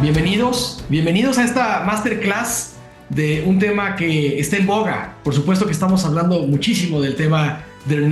Bienvenidos a esta masterclass de un tema que está en boga. Por supuesto que estamos hablando muchísimo del tema del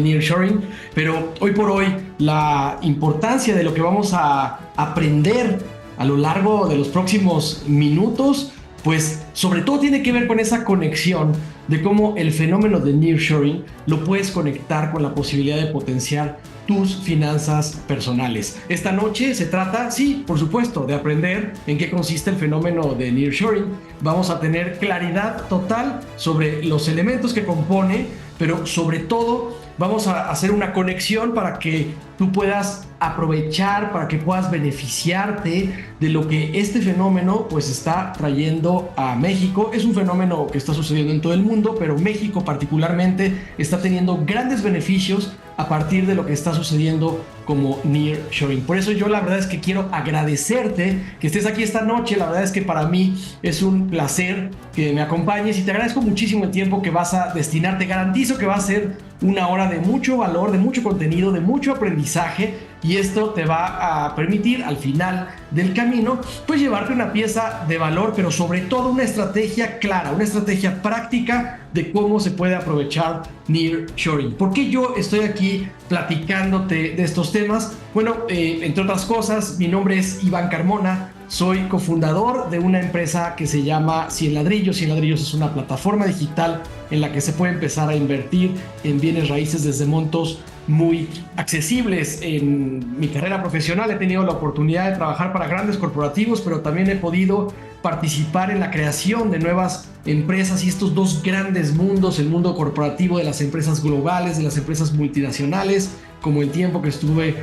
nearshoring, pero hoy por hoy la importancia de lo que vamos a aprender a lo largo de los próximos minutos, pues sobre todo tiene que ver con esa conexión de cómo el fenómeno del nearshoring lo puedes conectar con la posibilidad de potenciar tus finanzas personales. Esta noche se trata, sí, por supuesto, de aprender en qué consiste el fenómeno de nearshoring. Vamos a tener claridad total sobre los elementos que compone, pero sobre todo vamos a hacer una conexión para que tú puedas aprovechar, para que puedas beneficiarte de lo que este fenómeno pues está trayendo a México. Es un fenómeno que está sucediendo en todo el mundo, pero México particularmente está teniendo grandes beneficios a partir de lo que está sucediendo como nearshoring. Por eso yo la verdad es que quiero agradecerte que estés aquí esta noche. La verdad es que para mí es un placer que me acompañes y te agradezco muchísimo el tiempo que vas a destinar. Te garantizo que va a ser una hora de mucho valor, de mucho contenido, de mucho aprendizaje, y esto te va a permitir al final del camino pues llevarte una pieza de valor, pero sobre todo una estrategia clara, una estrategia práctica de cómo se puede aprovechar nearshoring. ¿Por qué yo estoy aquí platicándote de estos temas? Bueno, entre otras cosas, mi nombre es Iván Carmona. Soy cofundador de una empresa que se llama Cien Ladrillos. Cien Ladrillos es una plataforma digital en la que se puede empezar a invertir en bienes raíces desde montos muy accesibles. En mi carrera profesional he tenido la oportunidad de trabajar para grandes corporativos, pero también he podido participar en la creación de nuevas empresas, y estos dos grandes mundos, el mundo corporativo de las empresas globales, de las empresas multinacionales, como el tiempo que estuve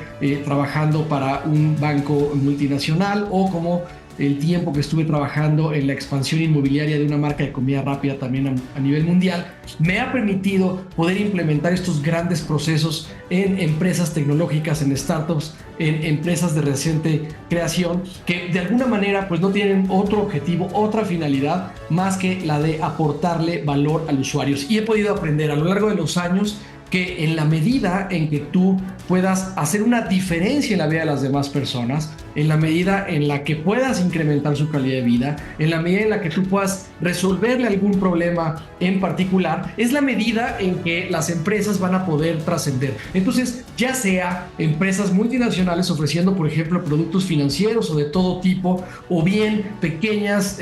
trabajando para un banco multinacional, o como el tiempo que estuve trabajando en la expansión inmobiliaria de una marca de comida rápida también a nivel mundial, me ha permitido poder implementar estos grandes procesos en empresas tecnológicas, en startups, en empresas de reciente creación, que de alguna manera pues no tienen otro objetivo, otra finalidad más que la de aportarle valor al usuario. Y he podido aprender a lo largo de los años que en la medida en que tú puedas hacer una diferencia en la vida de las demás personas, en la medida en la que puedas incrementar su calidad de vida, en la medida en la que tú puedas resolverle algún problema en particular, es la medida en que las empresas van a poder trascender. Entonces, ya sea empresas multinacionales ofreciendo, por ejemplo, productos financieros o de todo tipo, o bien pequeños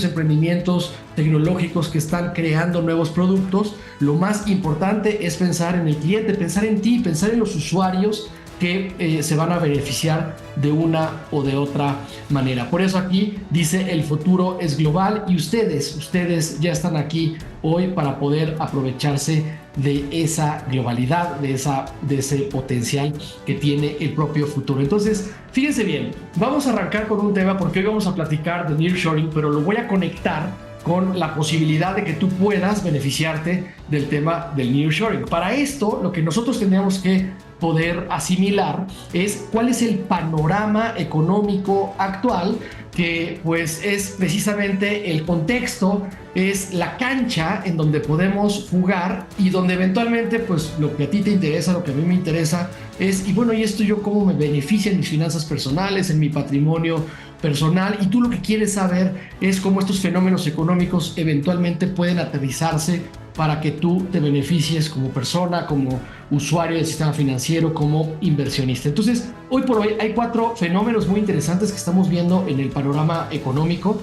emprendimientos tecnológicos que están creando nuevos productos, lo más importante es pensar en el cliente, pensar en ti, pensar en los usuarios que se van a beneficiar de una o de otra manera. Por eso aquí dice: el futuro es global, y ustedes ya están aquí hoy para poder aprovecharse de esa globalidad, de ese potencial que tiene el propio futuro. Entonces, fíjense bien, vamos a arrancar con un tema, porque hoy vamos a platicar de nearshoring, pero lo voy a conectar con la posibilidad de que tú puedas beneficiarte del tema del nearshoring. Para esto, lo que nosotros tendríamos que poder asimilar es cuál es el panorama económico actual, que pues es precisamente el contexto, es la cancha en donde podemos jugar, y donde eventualmente pues lo que a ti te interesa, lo que a mí me interesa es, y bueno, y esto yo cómo me beneficia en mis finanzas personales, en mi patrimonio personal, y tú lo que quieres saber es cómo estos fenómenos económicos eventualmente pueden aterrizarse para que tú te beneficies como persona, como usuario del sistema financiero, como inversionista. Entonces, hoy por hoy hay 4 fenómenos muy interesantes que estamos viendo en el panorama económico.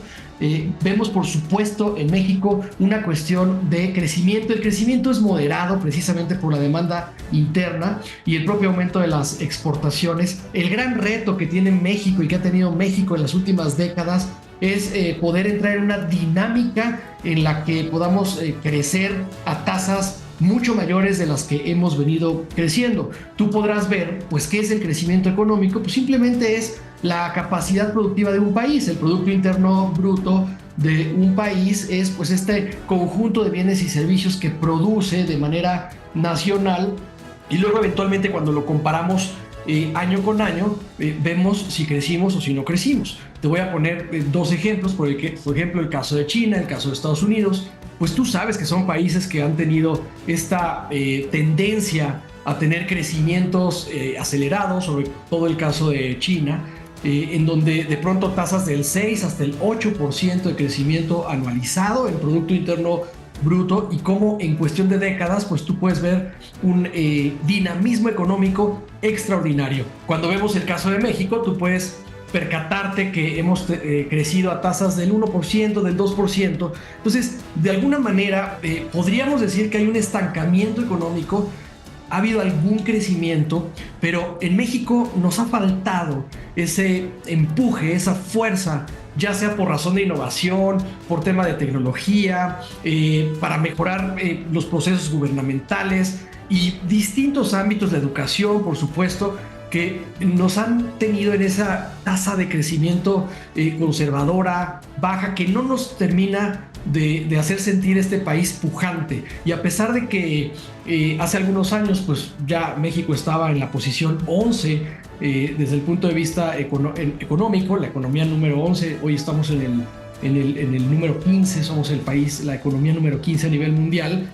Vemos, por supuesto, en México una cuestión de crecimiento. El crecimiento es moderado precisamente por la demanda interna y el propio aumento de las exportaciones. El gran reto que tiene México y que ha tenido México en las últimas décadas es poder entrar en una dinámica en la que podamos crecer a tasas mucho mayores de las que hemos venido creciendo. Tú podrás ver, pues, ¿qué es el crecimiento económico? Pues simplemente es la capacidad productiva de un país. El Producto Interno Bruto de un país es pues este conjunto de bienes y servicios que produce de manera nacional, y luego eventualmente cuando lo comparamos año con año, vemos si crecimos o si no crecimos. Te voy a poner 2 ejemplos, por ejemplo el caso de China, el caso de Estados Unidos. Pues tú sabes que son países que han tenido esta tendencia a tener crecimientos acelerados, sobre todo el caso de China, en donde de pronto tasas del 6 hasta el 8% de crecimiento anualizado en Producto Interno Bruto, y cómo en cuestión de décadas pues tú puedes ver un dinamismo económico extraordinario. Cuando vemos el caso de México, tú puedes percatarte que hemos crecido a tasas del 1%, del 2%. Entonces, de alguna manera, podríamos decir que hay un estancamiento económico. Ha habido algún crecimiento, pero en México nos ha faltado ese empuje, esa fuerza, ya sea por razón de innovación, por tema de tecnología, para mejorar los procesos gubernamentales y distintos ámbitos de educación, por supuesto, que nos han tenido en esa tasa de crecimiento conservadora, baja, que no nos termina de hacer sentir este país pujante. Y a pesar de que hace algunos años pues ya México estaba en la posición 11 desde el punto de vista económico, la economía número 11, hoy estamos en el número 15, somos el país, la economía número 15 a nivel mundial.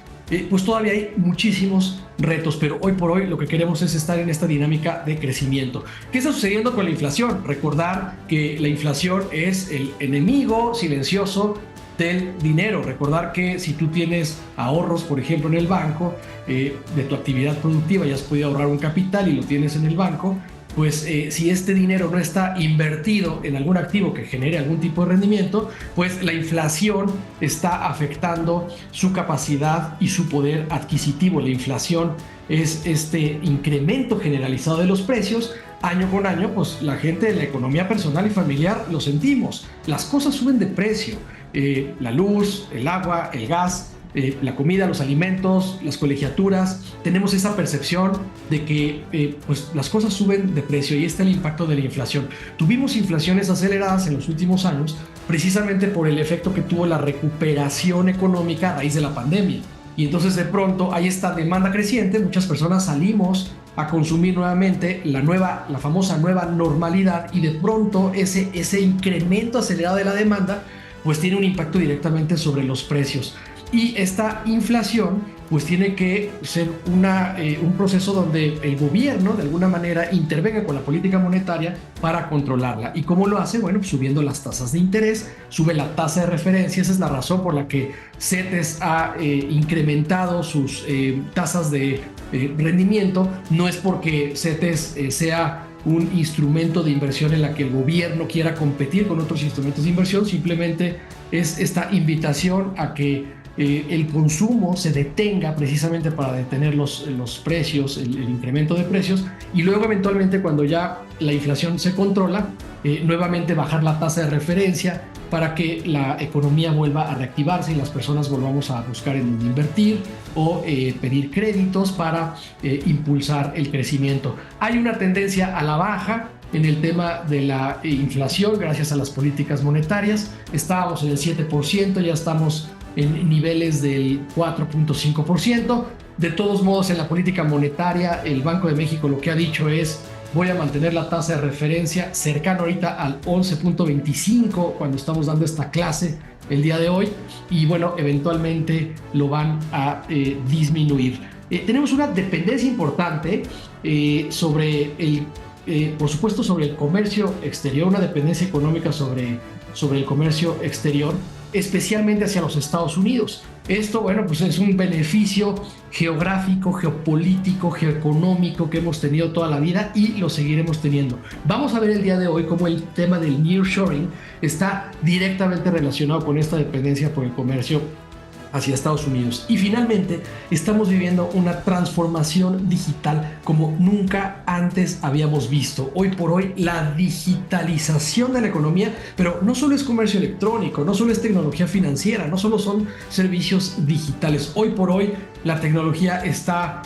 Pues todavía hay muchísimos retos, pero hoy por hoy lo que queremos es estar en esta dinámica de crecimiento. ¿Qué está sucediendo con la inflación? Recordar que la inflación es el enemigo silencioso del dinero. Recordar que si tú tienes ahorros, por ejemplo, en el banco, de tu actividad productiva, ya has podido ahorrar un capital y lo tienes en el banco, pues si este dinero no está invertido en algún activo que genere algún tipo de rendimiento, pues la inflación está afectando su capacidad y su poder adquisitivo. La inflación es este incremento generalizado de los precios. Año con año, pues la gente de la economía personal y familiar lo sentimos. Las cosas suben de precio. La luz, el agua, el gas, la comida, los alimentos, las colegiaturas. Tenemos esa percepción de que pues las cosas suben de precio, y está el impacto de la inflación. Tuvimos inflaciones aceleradas en los últimos años precisamente por el efecto que tuvo la recuperación económica a raíz de la pandemia. Y entonces de pronto hay esta demanda creciente, muchas personas salimos a consumir nuevamente la famosa nueva normalidad, y de pronto ese incremento acelerado de la demanda pues tiene un impacto directamente sobre los precios. Y esta inflación pues tiene que ser un proceso donde el gobierno de alguna manera intervenga con la política monetaria para controlarla. ¿Y cómo lo hace? Bueno, pues subiendo las tasas de interés, sube la tasa de referencia. Esa es la razón por la que CETES ha incrementado sus tasas de rendimiento. No es porque CETES sea un instrumento de inversión en la que el gobierno quiera competir con otros instrumentos de inversión, simplemente es esta invitación a que el consumo se detenga precisamente para detener los precios, el incremento de precios, y luego eventualmente cuando ya la inflación se controla, nuevamente bajar la tasa de referencia para que la economía vuelva a reactivarse y las personas volvamos a buscar en invertir o pedir créditos para impulsar el crecimiento. Hay una tendencia a la baja en el tema de la inflación gracias a las políticas monetarias. Estábamos en el 7%, ya estamos en niveles del 4.5%. De todos modos, en la política monetaria, el Banco de México lo que ha dicho es: voy a mantener la tasa de referencia cercano ahorita al 11.25 cuando estamos dando esta clase el día de hoy, y bueno, eventualmente lo van a disminuir. Tenemos una dependencia importante por supuesto, sobre el comercio exterior, una dependencia económica sobre el comercio exterior, especialmente hacia los Estados Unidos. Esto, bueno, pues es un beneficio geográfico, geopolítico, geoeconómico que hemos tenido toda la vida y lo seguiremos teniendo. Vamos a ver el día de hoy cómo el tema del nearshoring está directamente relacionado con esta dependencia por el comercio hacia Estados Unidos. Y finalmente, estamos viviendo una transformación digital como nunca antes habíamos visto. Hoy por hoy, la digitalización de la economía, pero no solo es comercio electrónico, no solo es tecnología financiera, no solo son servicios digitales. Hoy por hoy, la tecnología está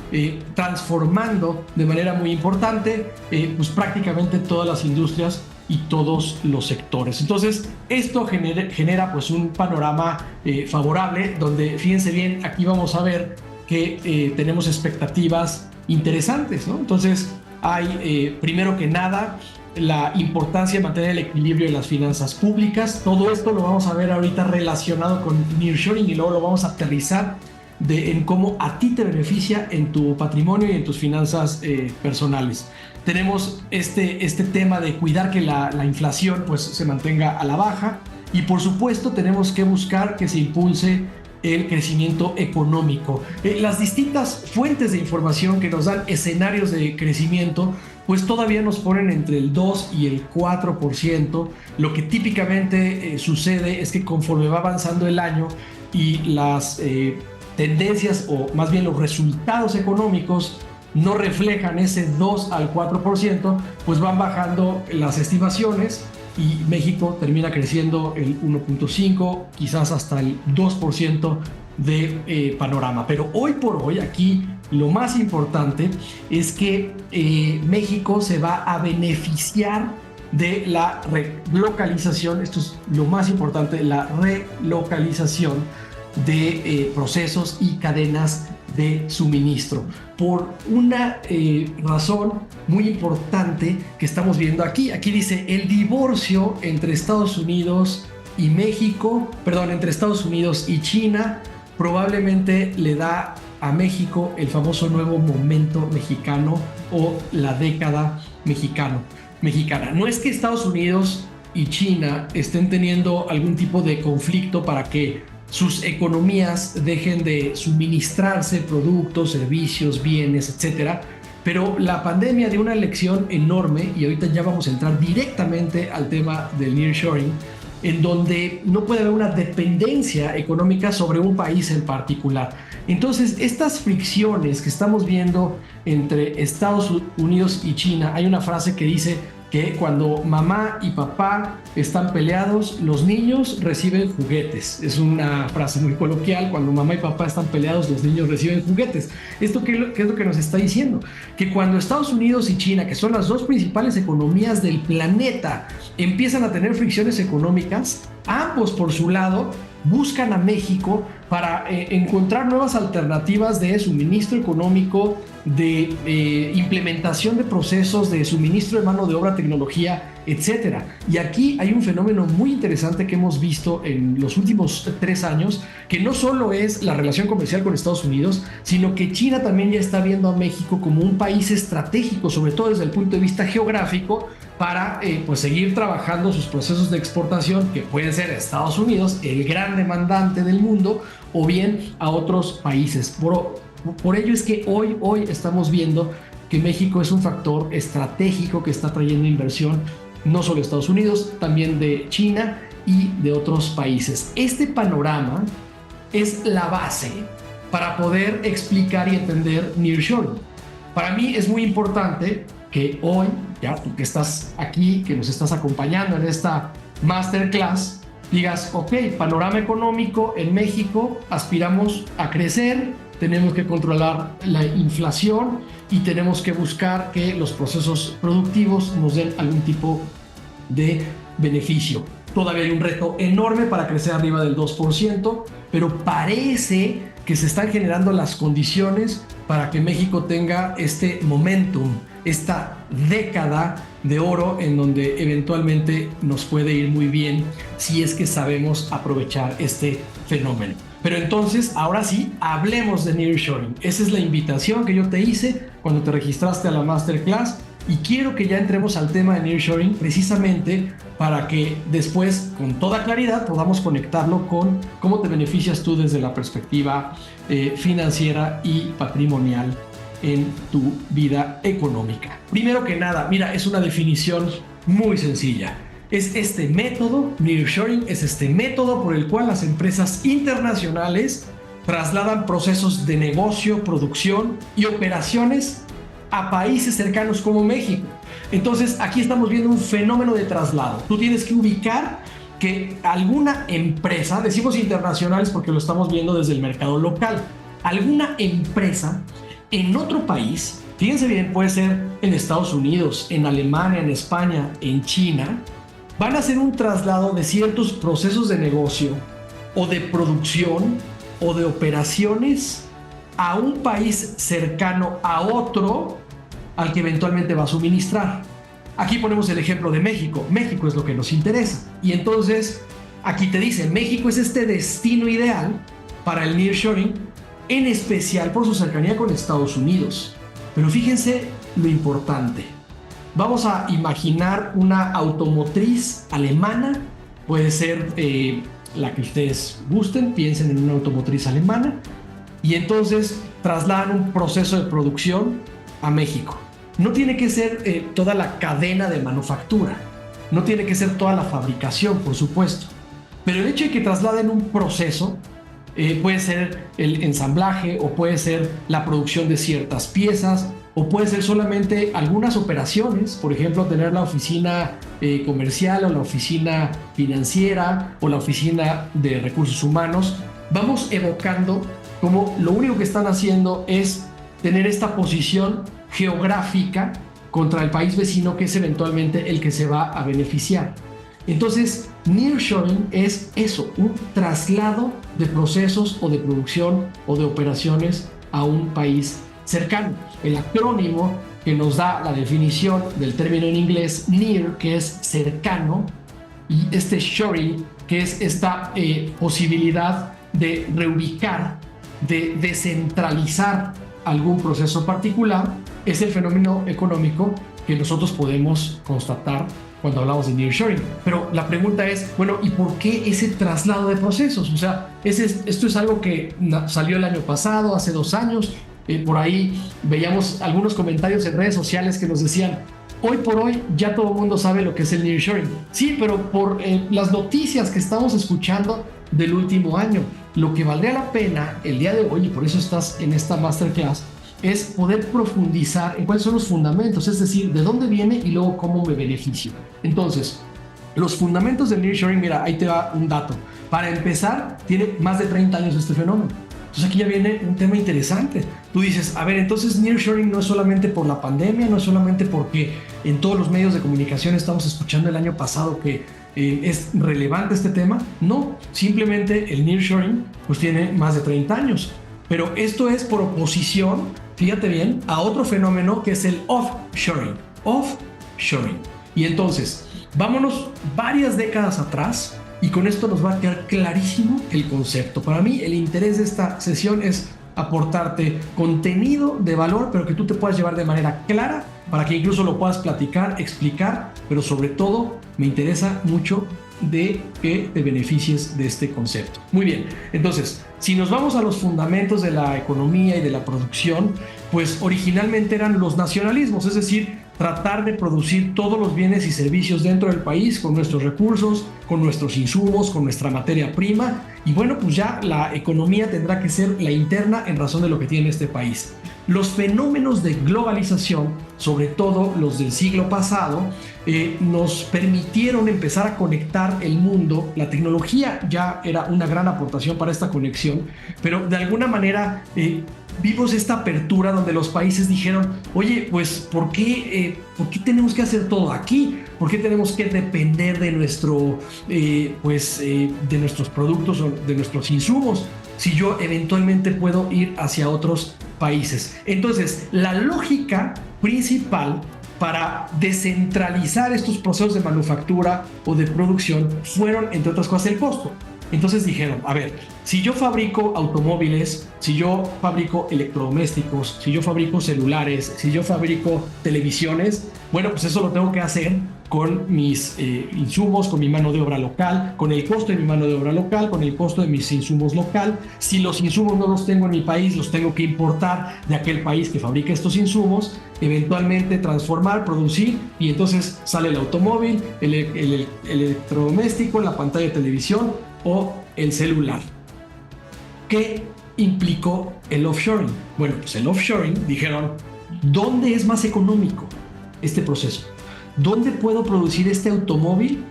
transformando de manera muy importante pues prácticamente todas las industrias y todos los sectores. Entonces, esto genera pues un panorama favorable, donde, fíjense bien, aquí vamos a ver que tenemos expectativas interesantes, ¿no? Entonces, hay, primero que nada, la importancia de mantener el equilibrio de las finanzas públicas. Todo esto lo vamos a ver ahorita relacionado con nearshoring, y luego lo vamos a aterrizar en cómo a ti te beneficia en tu patrimonio y en tus finanzas personales. Tenemos este tema de cuidar que la inflación pues, se mantenga a la baja. Y por supuesto tenemos que buscar que se impulse el crecimiento económico. Las distintas fuentes de información que nos dan escenarios de crecimiento pues todavía nos ponen entre el 2 y el 4%. Lo que típicamente sucede es que conforme va avanzando el año y las tendencias o más bien los resultados económicos no reflejan ese 2 al 4%, pues van bajando las estimaciones y México termina creciendo el 1.5, quizás hasta el 2% de panorama. Pero hoy por hoy aquí lo más importante es que México se va a beneficiar de la relocalización, esto es lo más importante, la relocalización de procesos y cadenas de suministro, por una razón muy importante que estamos viendo aquí. Aquí dice el divorcio entre Estados Unidos y México, perdón, entre Estados Unidos y China, probablemente le da a México el famoso nuevo momento mexicano o la década mexicana. No es que Estados Unidos y China estén teniendo algún tipo de conflicto para que sus economías dejen de suministrarse productos, servicios, bienes, etcétera. Pero la pandemia dio una lección enorme, y ahorita ya vamos a entrar directamente al tema del nearshoring, en donde no puede haber una dependencia económica sobre un país en particular. Entonces, estas fricciones que estamos viendo entre Estados Unidos y China, hay una frase que dice que cuando mamá y papá están peleados, los niños reciben juguetes. Es una frase muy coloquial: cuando mamá y papá están peleados, los niños reciben juguetes. ¿Esto qué es lo que nos está diciendo? Que cuando Estados Unidos y China, que son las dos principales economías del planeta, empiezan a tener fricciones económicas, ambos por su lado buscan a México para encontrar nuevas alternativas de suministro económico, de implementación de procesos, de suministro de mano de obra, tecnología, etcétera. Y aquí hay un fenómeno muy interesante que hemos visto en los últimos 3 años, que no solo es la relación comercial con Estados Unidos, sino que China también ya está viendo a México como un país estratégico, sobre todo desde el punto de vista geográfico, para pues seguir trabajando sus procesos de exportación, que pueden ser a Estados Unidos, el gran demandante del mundo, o bien a otros países. Por ello es que hoy estamos viendo que México es un factor estratégico que está trayendo inversión, no solo de Estados Unidos, también de China y de otros países. Este panorama es la base para poder explicar y entender nearshoring. Para mí es muy importante que hoy, ya tú que estás aquí, que nos estás acompañando en esta masterclass, digas, ok, panorama económico en México, aspiramos a crecer, tenemos que controlar la inflación y tenemos que buscar que los procesos productivos nos den algún tipo de beneficio. Todavía hay un reto enorme para crecer arriba del 2%, pero parece que se están generando las condiciones para que México tenga este momentum, esta década de oro en donde eventualmente nos puede ir muy bien si es que sabemos aprovechar este fenómeno. Pero entonces, ahora sí, hablemos de nearshoring. Esa es la invitación que yo te hice cuando te registraste a la masterclass, y quiero que ya entremos al tema de nearshoring precisamente para que después, con toda claridad, podamos conectarlo con cómo te beneficias tú desde la perspectiva financiera y patrimonial en tu vida económica. Primero que nada, mira, es una definición muy sencilla. Es este método, nearshoring, es este método por el cual las empresas internacionales trasladan procesos de negocio, producción y operaciones a países cercanos como México. Entonces, aquí estamos viendo un fenómeno de traslado. Tú tienes que ubicar que alguna empresa, decimos internacionales porque lo estamos viendo desde el mercado local, alguna empresa en otro país, fíjense bien, puede ser en Estados Unidos, en Alemania, en España, en China, van a hacer un traslado de ciertos procesos de negocio o de producción o de operaciones a un país cercano a otro al que eventualmente va a suministrar. Aquí ponemos el ejemplo de México. México es lo que nos interesa. Y entonces aquí te dice, México es este destino ideal para el nearshoring, en especial por su cercanía con Estados Unidos. Pero fíjense lo importante. vamos a imaginar una automotriz alemana, puede ser la que ustedes gusten, piensen en una automotriz alemana, y entonces trasladan un proceso de producción a México. No tiene que ser toda la cadena de manufactura, no tiene que ser toda la fabricación, por supuesto, pero el hecho de que trasladen un proceso, puede ser el ensamblaje, o puede ser la producción de ciertas piezas, o puede ser solamente algunas operaciones, por ejemplo, tener la oficina comercial, o la oficina financiera, o la oficina de recursos humanos. Vamos evocando como lo único que están haciendo es tener esta posición geográfica contra el país vecino, que es eventualmente el que se va a beneficiar. Entonces, nearshoring es eso, un traslado de procesos o de producción o de operaciones a un país cercano. El acrónimo que nos da la definición del término en inglés, near, que es cercano, y este shoring, que es esta posibilidad de reubicar, de descentralizar algún proceso particular, es el fenómeno económico que nosotros podemos constatar cuando hablamos de nearshoring. Pero la pregunta es, bueno, ¿y por qué ese traslado de procesos? O sea, esto es algo que salió el año pasado, hace 2 años. Por ahí veíamos algunos comentarios en redes sociales que nos decían, hoy por hoy ya todo el mundo sabe lo que es el nearshoring. Sí, pero por las noticias que estamos escuchando del último año, lo que valdría la pena el día de hoy, y por eso estás en esta masterclass, es poder profundizar en cuáles son los fundamentos, es decir, de dónde viene y luego cómo me beneficio. Entonces, los fundamentos del nearshoring, mira, ahí te va un dato. Para empezar, tiene más de 30 años este fenómeno. Entonces aquí ya viene un tema interesante. Tú dices, a ver, entonces nearshoring no es solamente por la pandemia, no es solamente porque en todos los medios de comunicación estamos escuchando el año pasado que es relevante este tema. No, simplemente el nearshoring pues tiene más de 30 años. Pero esto es por oposición, fíjate bien, a otro fenómeno que es el offshoring. Offshoring. Y entonces, vámonos varias décadas atrás, y con esto nos va a quedar clarísimo el concepto. Para mí, el interés de esta sesión es aportarte contenido de valor, pero que tú te puedas llevar de manera clara, para que incluso lo puedas platicar, explicar, pero sobre todo me interesa mucho de que te beneficies de este concepto. Muy bien, entonces, si nos vamos a los fundamentos de la economía y de la producción, pues originalmente eran los nacionalismos, es decir, tratar de producir todos los bienes y servicios dentro del país con nuestros recursos, con nuestros insumos, con nuestra materia prima, y bueno, pues ya la economía tendrá que ser la interna en razón de lo que tiene este país. Los fenómenos de globalización, sobre todo los del siglo pasado, nos permitieron empezar a conectar el mundo. La tecnología ya era una gran aportación para esta conexión, pero de alguna manera vimos esta apertura donde los países dijeron, oye, pues ¿por qué tenemos que hacer todo aquí? ¿Por qué tenemos que depender de de nuestros productos o de nuestros insumos, si yo eventualmente puedo ir hacia otros países? Entonces, la lógica principal para descentralizar estos procesos de manufactura o de producción fueron, entre otras cosas, el costo. Entonces dijeron, a ver, si yo fabrico automóviles, si yo fabrico electrodomésticos, si yo fabrico celulares, si yo fabrico televisiones, bueno, pues eso lo tengo que hacer con mis insumos, con mi mano de obra local, con el costo de mi mano de obra local, con el costo de mis insumos local. Si los insumos no los tengo en mi país, los tengo que importar de aquel país que fabrica estos insumos, eventualmente transformar, producir, y entonces sale el automóvil, el electrodoméstico, la pantalla de televisión o el celular. ¿Qué implicó el offshoring? Bueno, pues el offshoring, dijeron, ¿dónde es más económico este proceso? ¿Dónde puedo producir este automóvil,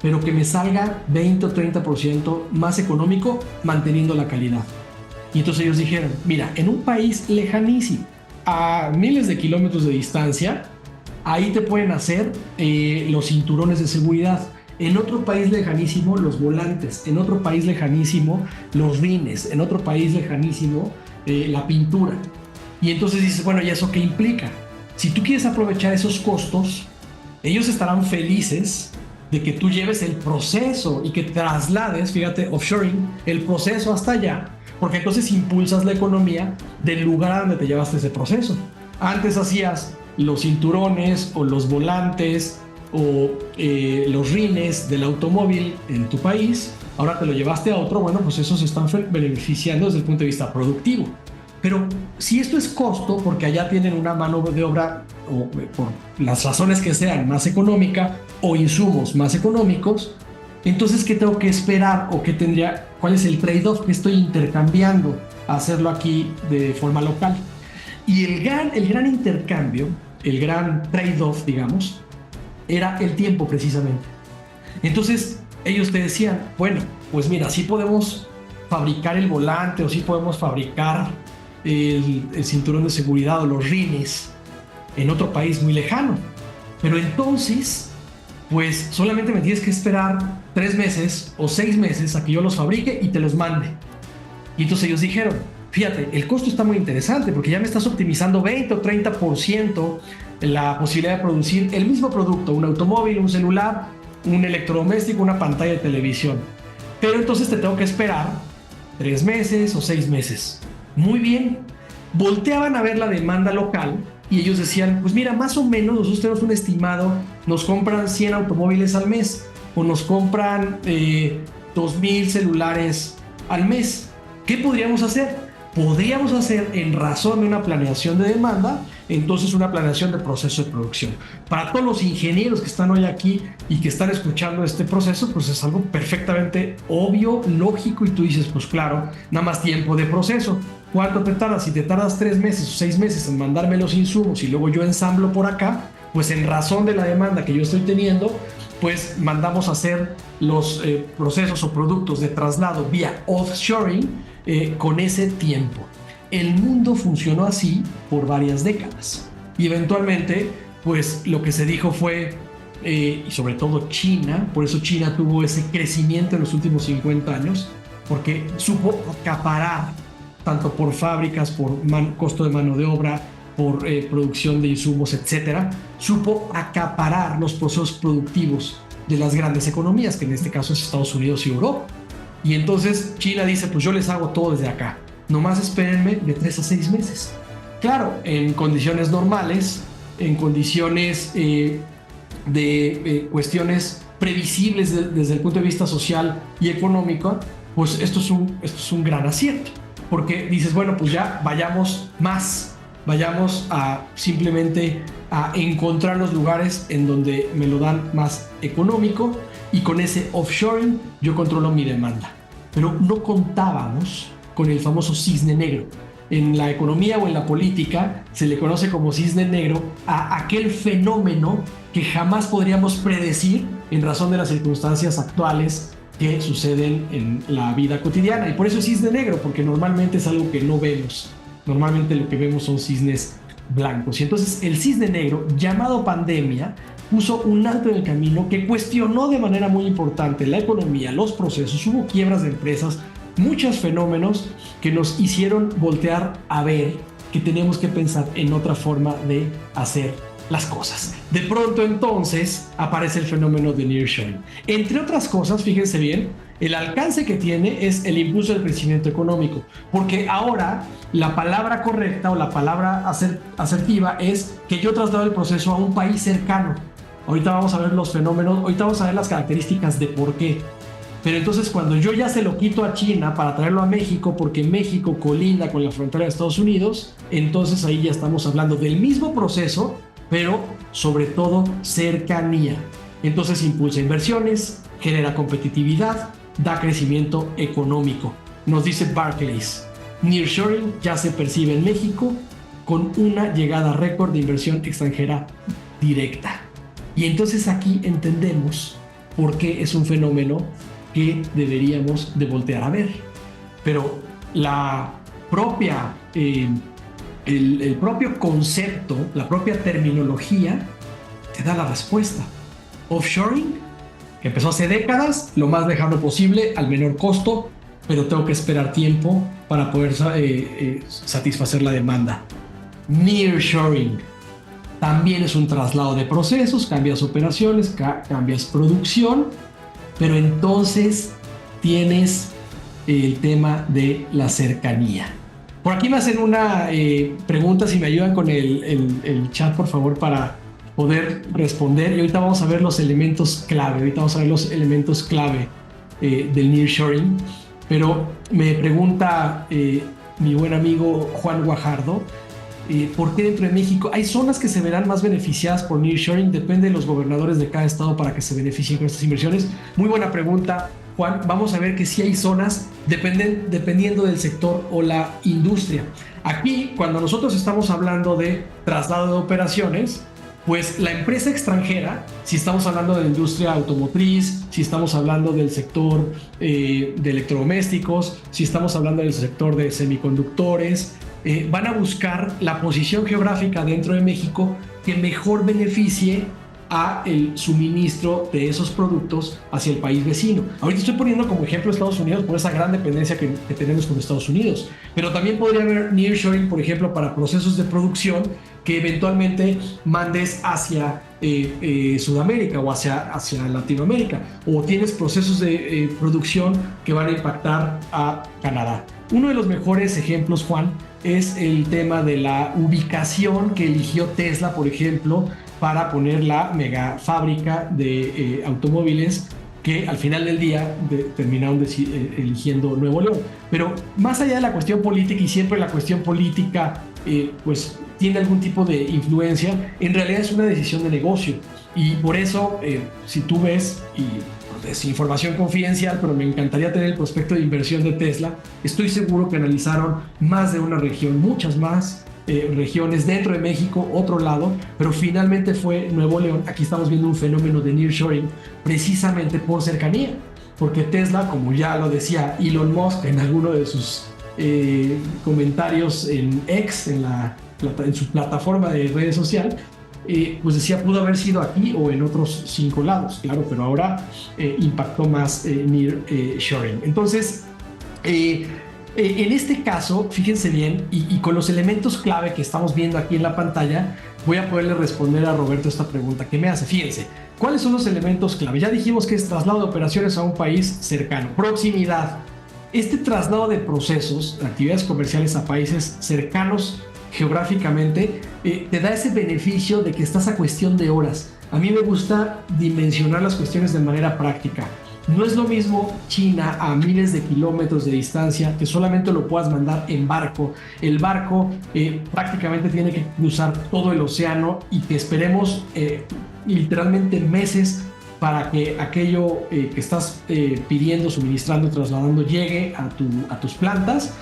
pero que me salga 20 o 30% más económico manteniendo la calidad? Y entonces ellos dijeron, mira, en un país lejanísimo, a miles de kilómetros de distancia, ahí te pueden hacer los cinturones de seguridad. En otro país lejanísimo, los volantes. En otro país lejanísimo, los rines. En otro país lejanísimo, la pintura. Y entonces dices, bueno, ¿y eso qué implica? Si tú quieres aprovechar esos costos, ellos estarán felices de que tú lleves el proceso y que traslades, fíjate, offshoring, el proceso hasta allá, porque entonces impulsas la economía del lugar a donde te llevaste ese proceso. Antes hacías los cinturones o los volantes o los rines del automóvil en tu país, ahora te lo llevaste a otro, bueno, pues esos se están beneficiando desde el punto de vista productivo. Pero si esto es costo, porque allá tienen una mano de obra, o por las razones que sean, más económica, o insumos más económicos, entonces, ¿qué tengo que esperar o qué tendría? ¿Cuál es el trade-off que estoy intercambiando a hacerlo aquí de forma local? Y el gran intercambio, el gran trade-off, digamos, era el tiempo precisamente. Entonces, ellos te decían, bueno, pues mira, sí podemos fabricar el volante o sí podemos fabricar el cinturón de seguridad o los rines en otro país muy lejano. Pero entonces, pues solamente me tienes que esperar 3 meses o 6 meses a que yo los fabrique y te los mande. Y entonces ellos dijeron, fíjate, el costo está muy interesante porque ya me estás optimizando 20 o 30% la posibilidad de producir el mismo producto, un automóvil, un celular, un electrodoméstico, una pantalla de televisión. Pero entonces te tengo que esperar 3 meses o 6 meses. Muy bien. Volteaban a ver la demanda local y ellos decían, pues mira, más o menos nosotros tenemos un estimado, nos compran 100 automóviles al mes o nos compran 2,000 celulares al mes. ¿Qué podríamos hacer? Podríamos hacer, en razón de una planeación de demanda, entonces una planeación de proceso de producción. Para todos los ingenieros que están hoy aquí y que están escuchando este proceso, pues es algo perfectamente obvio, lógico, y tú dices, pues claro, nada más tiempo de proceso. ¿Cuánto te tardas? Si te tardas 3 meses o 6 meses en mandarme los insumos y luego yo ensamblo por acá, pues en razón de la demanda que yo estoy teniendo, pues mandamos a hacer los procesos o productos de traslado vía offshoring con ese tiempo. El mundo funcionó así por varias décadas y eventualmente pues lo que se dijo fue, y sobre todo China, por eso China tuvo ese crecimiento en los últimos 50 años, porque supo acaparar tanto por fábricas, por costo de mano de obra, por producción de insumos, etcétera, supo acaparar los procesos productivos de las grandes economías, que en este caso es Estados Unidos y Europa. Y entonces China dice, pues yo les hago todo desde acá, nomás espérenme de 3 a 6 meses. Claro, en condiciones normales, en condiciones de cuestiones previsibles desde el punto de vista social y económico, pues esto es un gran acierto, porque dices, bueno, pues ya vayamos a simplemente a encontrar los lugares en donde me lo dan más económico, y con ese offshoring yo controlo mi demanda. Pero no contábamos con el famoso cisne negro. En la economía o en la política se le conoce como cisne negro a aquel fenómeno que jamás podríamos predecir en razón de las circunstancias actuales que suceden en la vida cotidiana. Y por eso es cisne negro, porque normalmente es algo que no vemos. Normalmente lo que vemos son cisnes blancos. Y entonces el cisne negro, llamado pandemia, puso un alto en el camino que cuestionó de manera muy importante la economía, los procesos, hubo quiebras de empresas, muchos fenómenos que nos hicieron voltear a ver que tenemos que pensar en otra forma de hacer las cosas. De pronto entonces aparece el fenómeno de nearshoring. Entre otras cosas, fíjense bien, el alcance que tiene es el impulso del crecimiento económico, porque ahora la palabra correcta o la palabra asertiva es que yo traslado el proceso a un país cercano. Ahorita vamos a ver los fenómenos, ahorita vamos a ver las características de por qué. Pero entonces cuando yo ya se lo quito a China para traerlo a México, porque México colinda con la frontera de Estados Unidos, entonces ahí ya estamos hablando del mismo proceso, pero sobre todo cercanía. Entonces impulsa inversiones, genera competitividad, da crecimiento económico. Nos dice Barclays, nearshoring ya se percibe en México con una llegada récord de inversión extranjera directa. Y entonces aquí entendemos por qué es un fenómeno que deberíamos de voltear a ver. Pero la propia, el propio concepto, la propia terminología te da la respuesta. Offshoring, que empezó hace décadas, lo más lejano posible, al menor costo, pero tengo que esperar tiempo para poder satisfacer la demanda. Nearshoring también es un traslado de procesos, cambias operaciones, cambias producción, pero entonces tienes el tema de la cercanía. Por aquí me hacen una pregunta, si me ayudan con el chat, por favor, para poder responder. Y ahorita vamos a ver los elementos clave. Del nearshoring. Pero me pregunta mi buen amigo Juan Guajardo, ¿por qué dentro de México hay zonas que se verán más beneficiadas por nearshoring? Depende de los gobernadores de cada estado para que se beneficien con estas inversiones. Muy buena pregunta, Juan. Vamos a ver que sí hay zonas dependiendo del sector o la industria. Aquí, cuando nosotros estamos hablando de traslado de operaciones, pues la empresa extranjera, si estamos hablando de la industria automotriz, si estamos hablando del sector de electrodomésticos, si estamos hablando del sector de semiconductores, van a buscar la posición geográfica dentro de México que mejor beneficie a el suministro de esos productos hacia el país vecino. Ahorita estoy poniendo como ejemplo Estados Unidos por esa gran dependencia que tenemos con Estados Unidos, pero también podría haber nearshoring, por ejemplo, para procesos de producción que eventualmente mandes hacia Sudamérica o hacia Latinoamérica, o tienes procesos de producción que van a impactar a Canadá. Uno de los mejores ejemplos, Juan, es el tema de la ubicación que eligió Tesla, por ejemplo, para poner la mega fábrica de automóviles que al final del día terminaron eligiendo Nuevo León. Pero más allá de la cuestión política, y siempre la cuestión política pues tiene algún tipo de influencia, en realidad es una decisión de negocio. Y por eso, si tú ves, y es información confidencial, pero me encantaría tener el prospecto de inversión de Tesla, estoy seguro que analizaron más de una región, muchas más regiones dentro de México, otro lado, pero finalmente fue Nuevo León. Aquí estamos viendo un fenómeno de nearshoring precisamente por cercanía, porque Tesla, como ya lo decía Elon Musk en alguno de sus comentarios en X, en su plataforma de redes social, pues decía, pudo haber sido aquí o en otros 5 lados, claro, pero ahora impactó más nearshoring. Entonces, en este caso, fíjense bien, y con los elementos clave que estamos viendo aquí en la pantalla, voy a poderle responder a Roberto esta pregunta que me hace. Fíjense, ¿cuáles son los elementos clave? Ya dijimos que es traslado de operaciones a un país cercano, proximidad. Este traslado de procesos, de actividades comerciales a países cercanos geográficamente, te da ese beneficio de que estás a cuestión de horas. A mí me gusta dimensionar las cuestiones de manera práctica. No es lo mismo China a miles de kilómetros de distancia, que solamente lo puedas mandar en barco. El barco prácticamente tiene que cruzar todo el océano y que esperemos literalmente meses para que aquello que estás pidiendo, suministrando, trasladando llegue a tus plantas,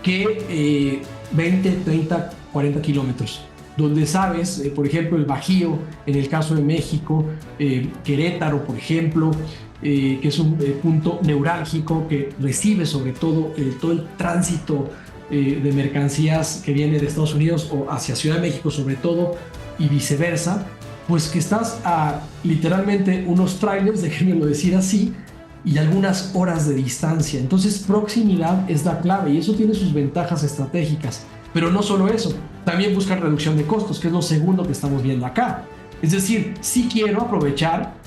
que 20, 30, 40 kilómetros. Donde sabes, por ejemplo, el Bajío, en el caso de México, Querétaro, por ejemplo, que es un punto neurálgico que recibe sobre todo el tránsito de mercancías que viene de Estados Unidos o hacia Ciudad de México sobre todo, y viceversa, pues que estás a literalmente unos trailers, déjenmelo decir así, y algunas horas de distancia. Entonces proximidad es la clave y eso tiene sus ventajas estratégicas. Pero no solo eso, también buscar reducción de costos, que es lo segundo que estamos viendo acá. Es decir, sí quiero aprovechar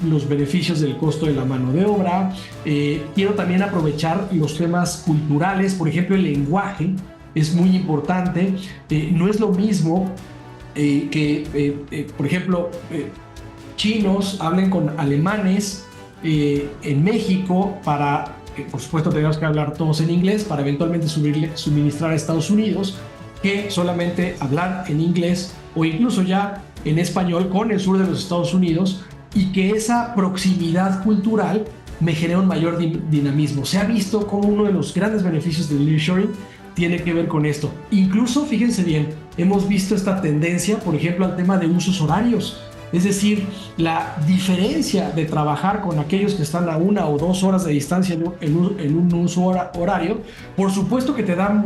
los beneficios del costo de la mano de obra, quiero también aprovechar los temas culturales, por ejemplo, el lenguaje es muy importante. No es lo mismo por ejemplo, chinos hablen con alemanes en México para... por supuesto tenemos que hablar todos en inglés para eventualmente suministrar a Estados Unidos, que solamente hablar en inglés o incluso ya en español con el sur de los Estados Unidos, y que esa proximidad cultural me genera un mayor dinamismo. Se ha visto como uno de los grandes beneficios del nearshoring tiene que ver con esto. Incluso, fíjense bien, hemos visto esta tendencia, por ejemplo, al tema de usos horarios. Es decir, la diferencia de trabajar con aquellos que están a 1 o 2 horas de distancia en un uso horario, por supuesto que te da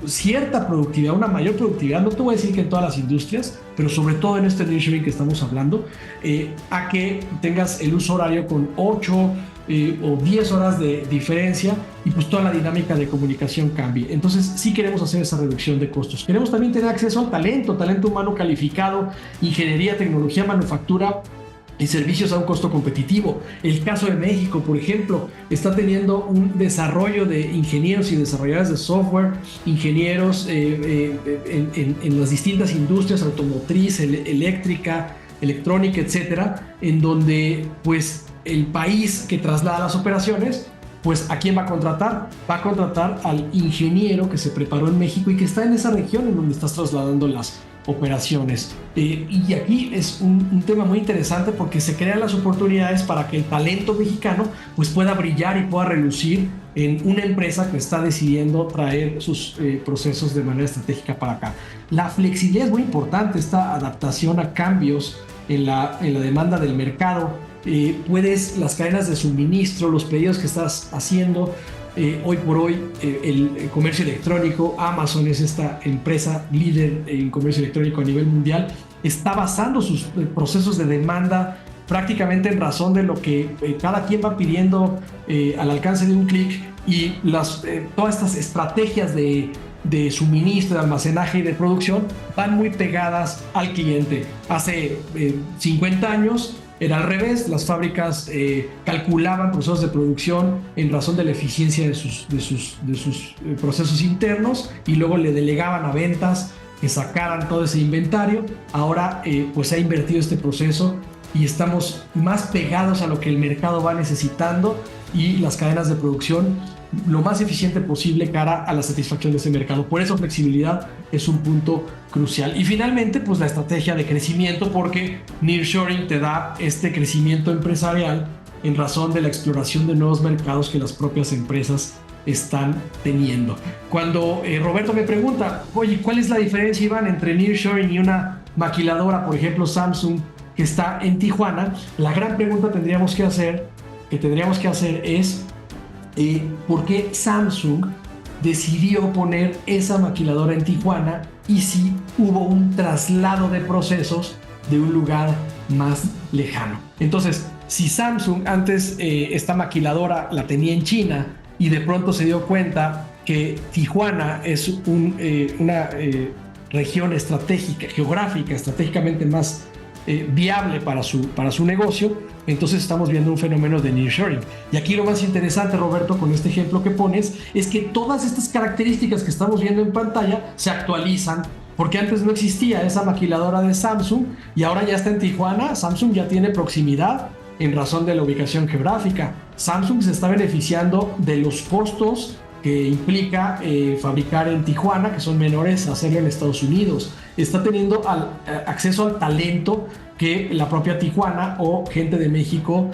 cierta productividad, una mayor productividad. No te voy a decir que en todas las industrias, pero sobre todo en este nearshoring que estamos hablando, a que tengas el uso horario con 8 o 10 horas de diferencia y pues toda la dinámica de comunicación cambie. Entonces sí queremos hacer esa reducción de costos. Queremos también tener acceso al talento humano calificado, ingeniería, tecnología, manufactura, y servicios a un costo competitivo. El caso de México, por ejemplo, está teniendo un desarrollo de ingenieros y desarrolladores de software, ingenieros en las distintas industrias automotriz, eléctrica, electrónica, etcétera, en donde pues el país que traslada las operaciones, pues ¿a quién va a contratar? Va a contratar al ingeniero que se preparó en México y que está en esa región en donde estás trasladando las operaciones. Y aquí es un tema muy interesante porque se crean las oportunidades para que el talento mexicano pues pueda brillar y pueda relucir en una empresa que está decidiendo traer sus procesos de manera estratégica para acá. La flexibilidad es muy importante, esta adaptación a cambios en la demanda del mercado. Las cadenas de suministro, los pedidos que estás haciendo, hoy por hoy el comercio electrónico, Amazon es esta empresa líder en comercio electrónico a nivel mundial, está basando sus procesos de demanda prácticamente en razón de lo que cada quien va pidiendo al alcance de un clic, y todas estas estrategias de suministro, de almacenaje y de producción van muy pegadas al cliente. Hace 50 años era al revés, las fábricas calculaban procesos de producción en razón de la eficiencia de sus procesos internos y luego le delegaban a ventas que sacaran todo ese inventario. Ahora pues se ha invertido este proceso y estamos más pegados a lo que el mercado va necesitando, y las cadenas de producción lo más eficiente posible cara a la satisfacción de ese mercado. Por eso flexibilidad es un punto crucial. Y finalmente, pues la estrategia de crecimiento, porque nearshoring te da este crecimiento empresarial en razón de la exploración de nuevos mercados que las propias empresas están teniendo. Cuando Roberto me pregunta, oye, ¿cuál es la diferencia, Iván, entre nearshoring y una maquiladora, por ejemplo Samsung, que está en Tijuana? La gran pregunta que tendríamos que hacer es ¿por qué Samsung decidió poner esa maquiladora en Tijuana, y si hubo un traslado de procesos de un lugar más lejano? Entonces, si Samsung antes esta maquiladora la tenía en China y de pronto se dio cuenta que Tijuana es una región estratégica, geográfica, estratégicamente más viable para su negocio, entonces estamos viendo un fenómeno de nearshoring. Y aquí lo más interesante, Roberto, con este ejemplo que pones, es que todas estas características que estamos viendo en pantalla se actualizan, porque antes no existía esa maquiladora de Samsung y ahora ya está en Tijuana. Samsung ya tiene proximidad en razón de la ubicación geográfica. Samsung se está beneficiando de los costos que implica fabricar en Tijuana, que son menores a hacerlo en Estados Unidos. Está teniendo acceso al talento que la propia Tijuana o gente de México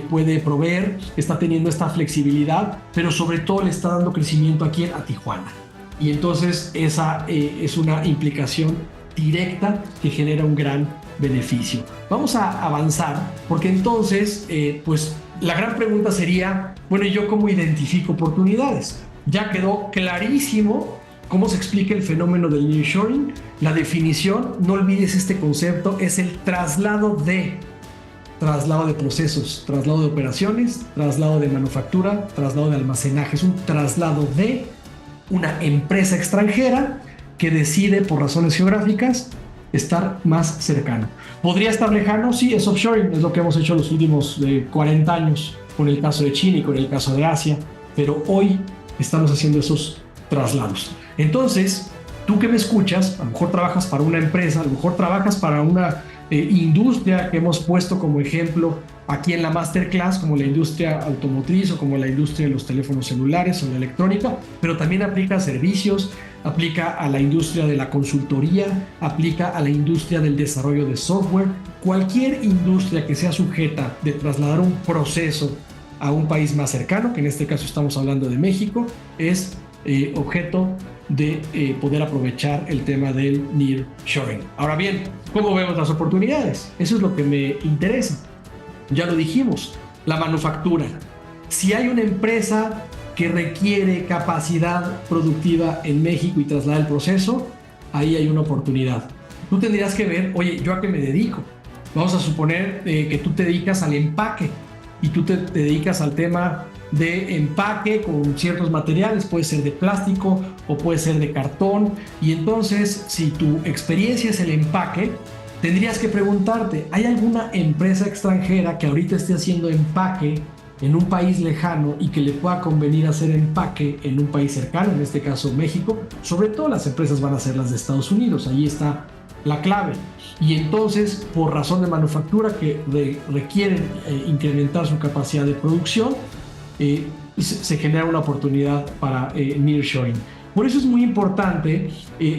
puede proveer. Está teniendo esta flexibilidad, pero sobre todo le está dando crecimiento aquí a Tijuana. Y entonces esa es una implicación directa que genera un gran beneficio. Vamos a avanzar, porque entonces pues la gran pregunta sería, bueno, ¿y yo cómo identifico oportunidades? Ya quedó clarísimo cómo se explica el fenómeno del nearshoring. La definición, no olvides este concepto, es el traslado de procesos, traslado de operaciones, traslado de manufactura, traslado de almacenaje. Es un traslado de una empresa extranjera que decide, por razones geográficas, estar más cercano. ¿Podría estar lejano? Sí, es offshoring, es lo que hemos hecho los últimos 40 años con el caso de China y con el caso de Asia, pero hoy estamos haciendo esos traslados. Entonces, tú que me escuchas, a lo mejor trabajas para una empresa, a lo mejor trabajas para una industria que hemos puesto como ejemplo aquí en la Masterclass, como la industria automotriz o como la industria de los teléfonos celulares o la electrónica, pero también aplica a servicios, aplica a la industria de la consultoría, aplica a la industria del desarrollo de software. Cualquier industria que sea sujeta de trasladar un proceso a un país más cercano, que en este caso estamos hablando de México, es objeto de poder aprovechar el tema del nearshoring. Ahora bien, ¿cómo vemos las oportunidades? Eso es lo que me interesa. Ya lo dijimos, la manufactura. Si hay una empresa que requiere capacidad productiva en México y trasladar el proceso, ahí hay una oportunidad. Tú tendrías que ver, oye, ¿yo a qué me dedico? Vamos a suponer que tú te dedicas al empaque y tú te dedicas al tema de empaque con ciertos materiales, puede ser de plástico o puede ser de cartón, y entonces si tu experiencia es el empaque, tendrías que preguntarte, ¿hay alguna empresa extranjera que ahorita esté haciendo empaque en un país lejano y que le pueda convenir hacer empaque en un país cercano, en este caso México? Sobre todo las empresas van a ser las de Estados Unidos, ahí está la clave. Y entonces, por razón de manufactura que requieren incrementar su capacidad de producción, se genera una oportunidad para nearshoring. Por eso es muy importante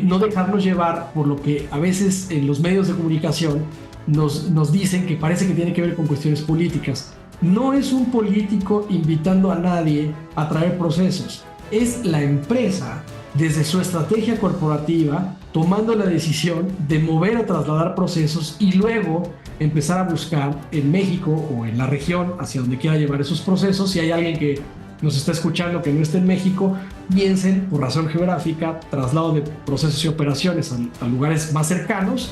no dejarnos llevar por lo que a veces en los medios de comunicación nos dicen que parece que tiene que ver con cuestiones políticas. No es un político invitando a nadie a traer procesos, es la empresa desde su estrategia corporativa tomando la decisión de mover o trasladar procesos y luego empezar a buscar en México o en la región hacia donde quiera llevar esos procesos. Si hay alguien que nos está escuchando que no esté en México, piensen por razón geográfica, traslado de procesos y operaciones a lugares más cercanos,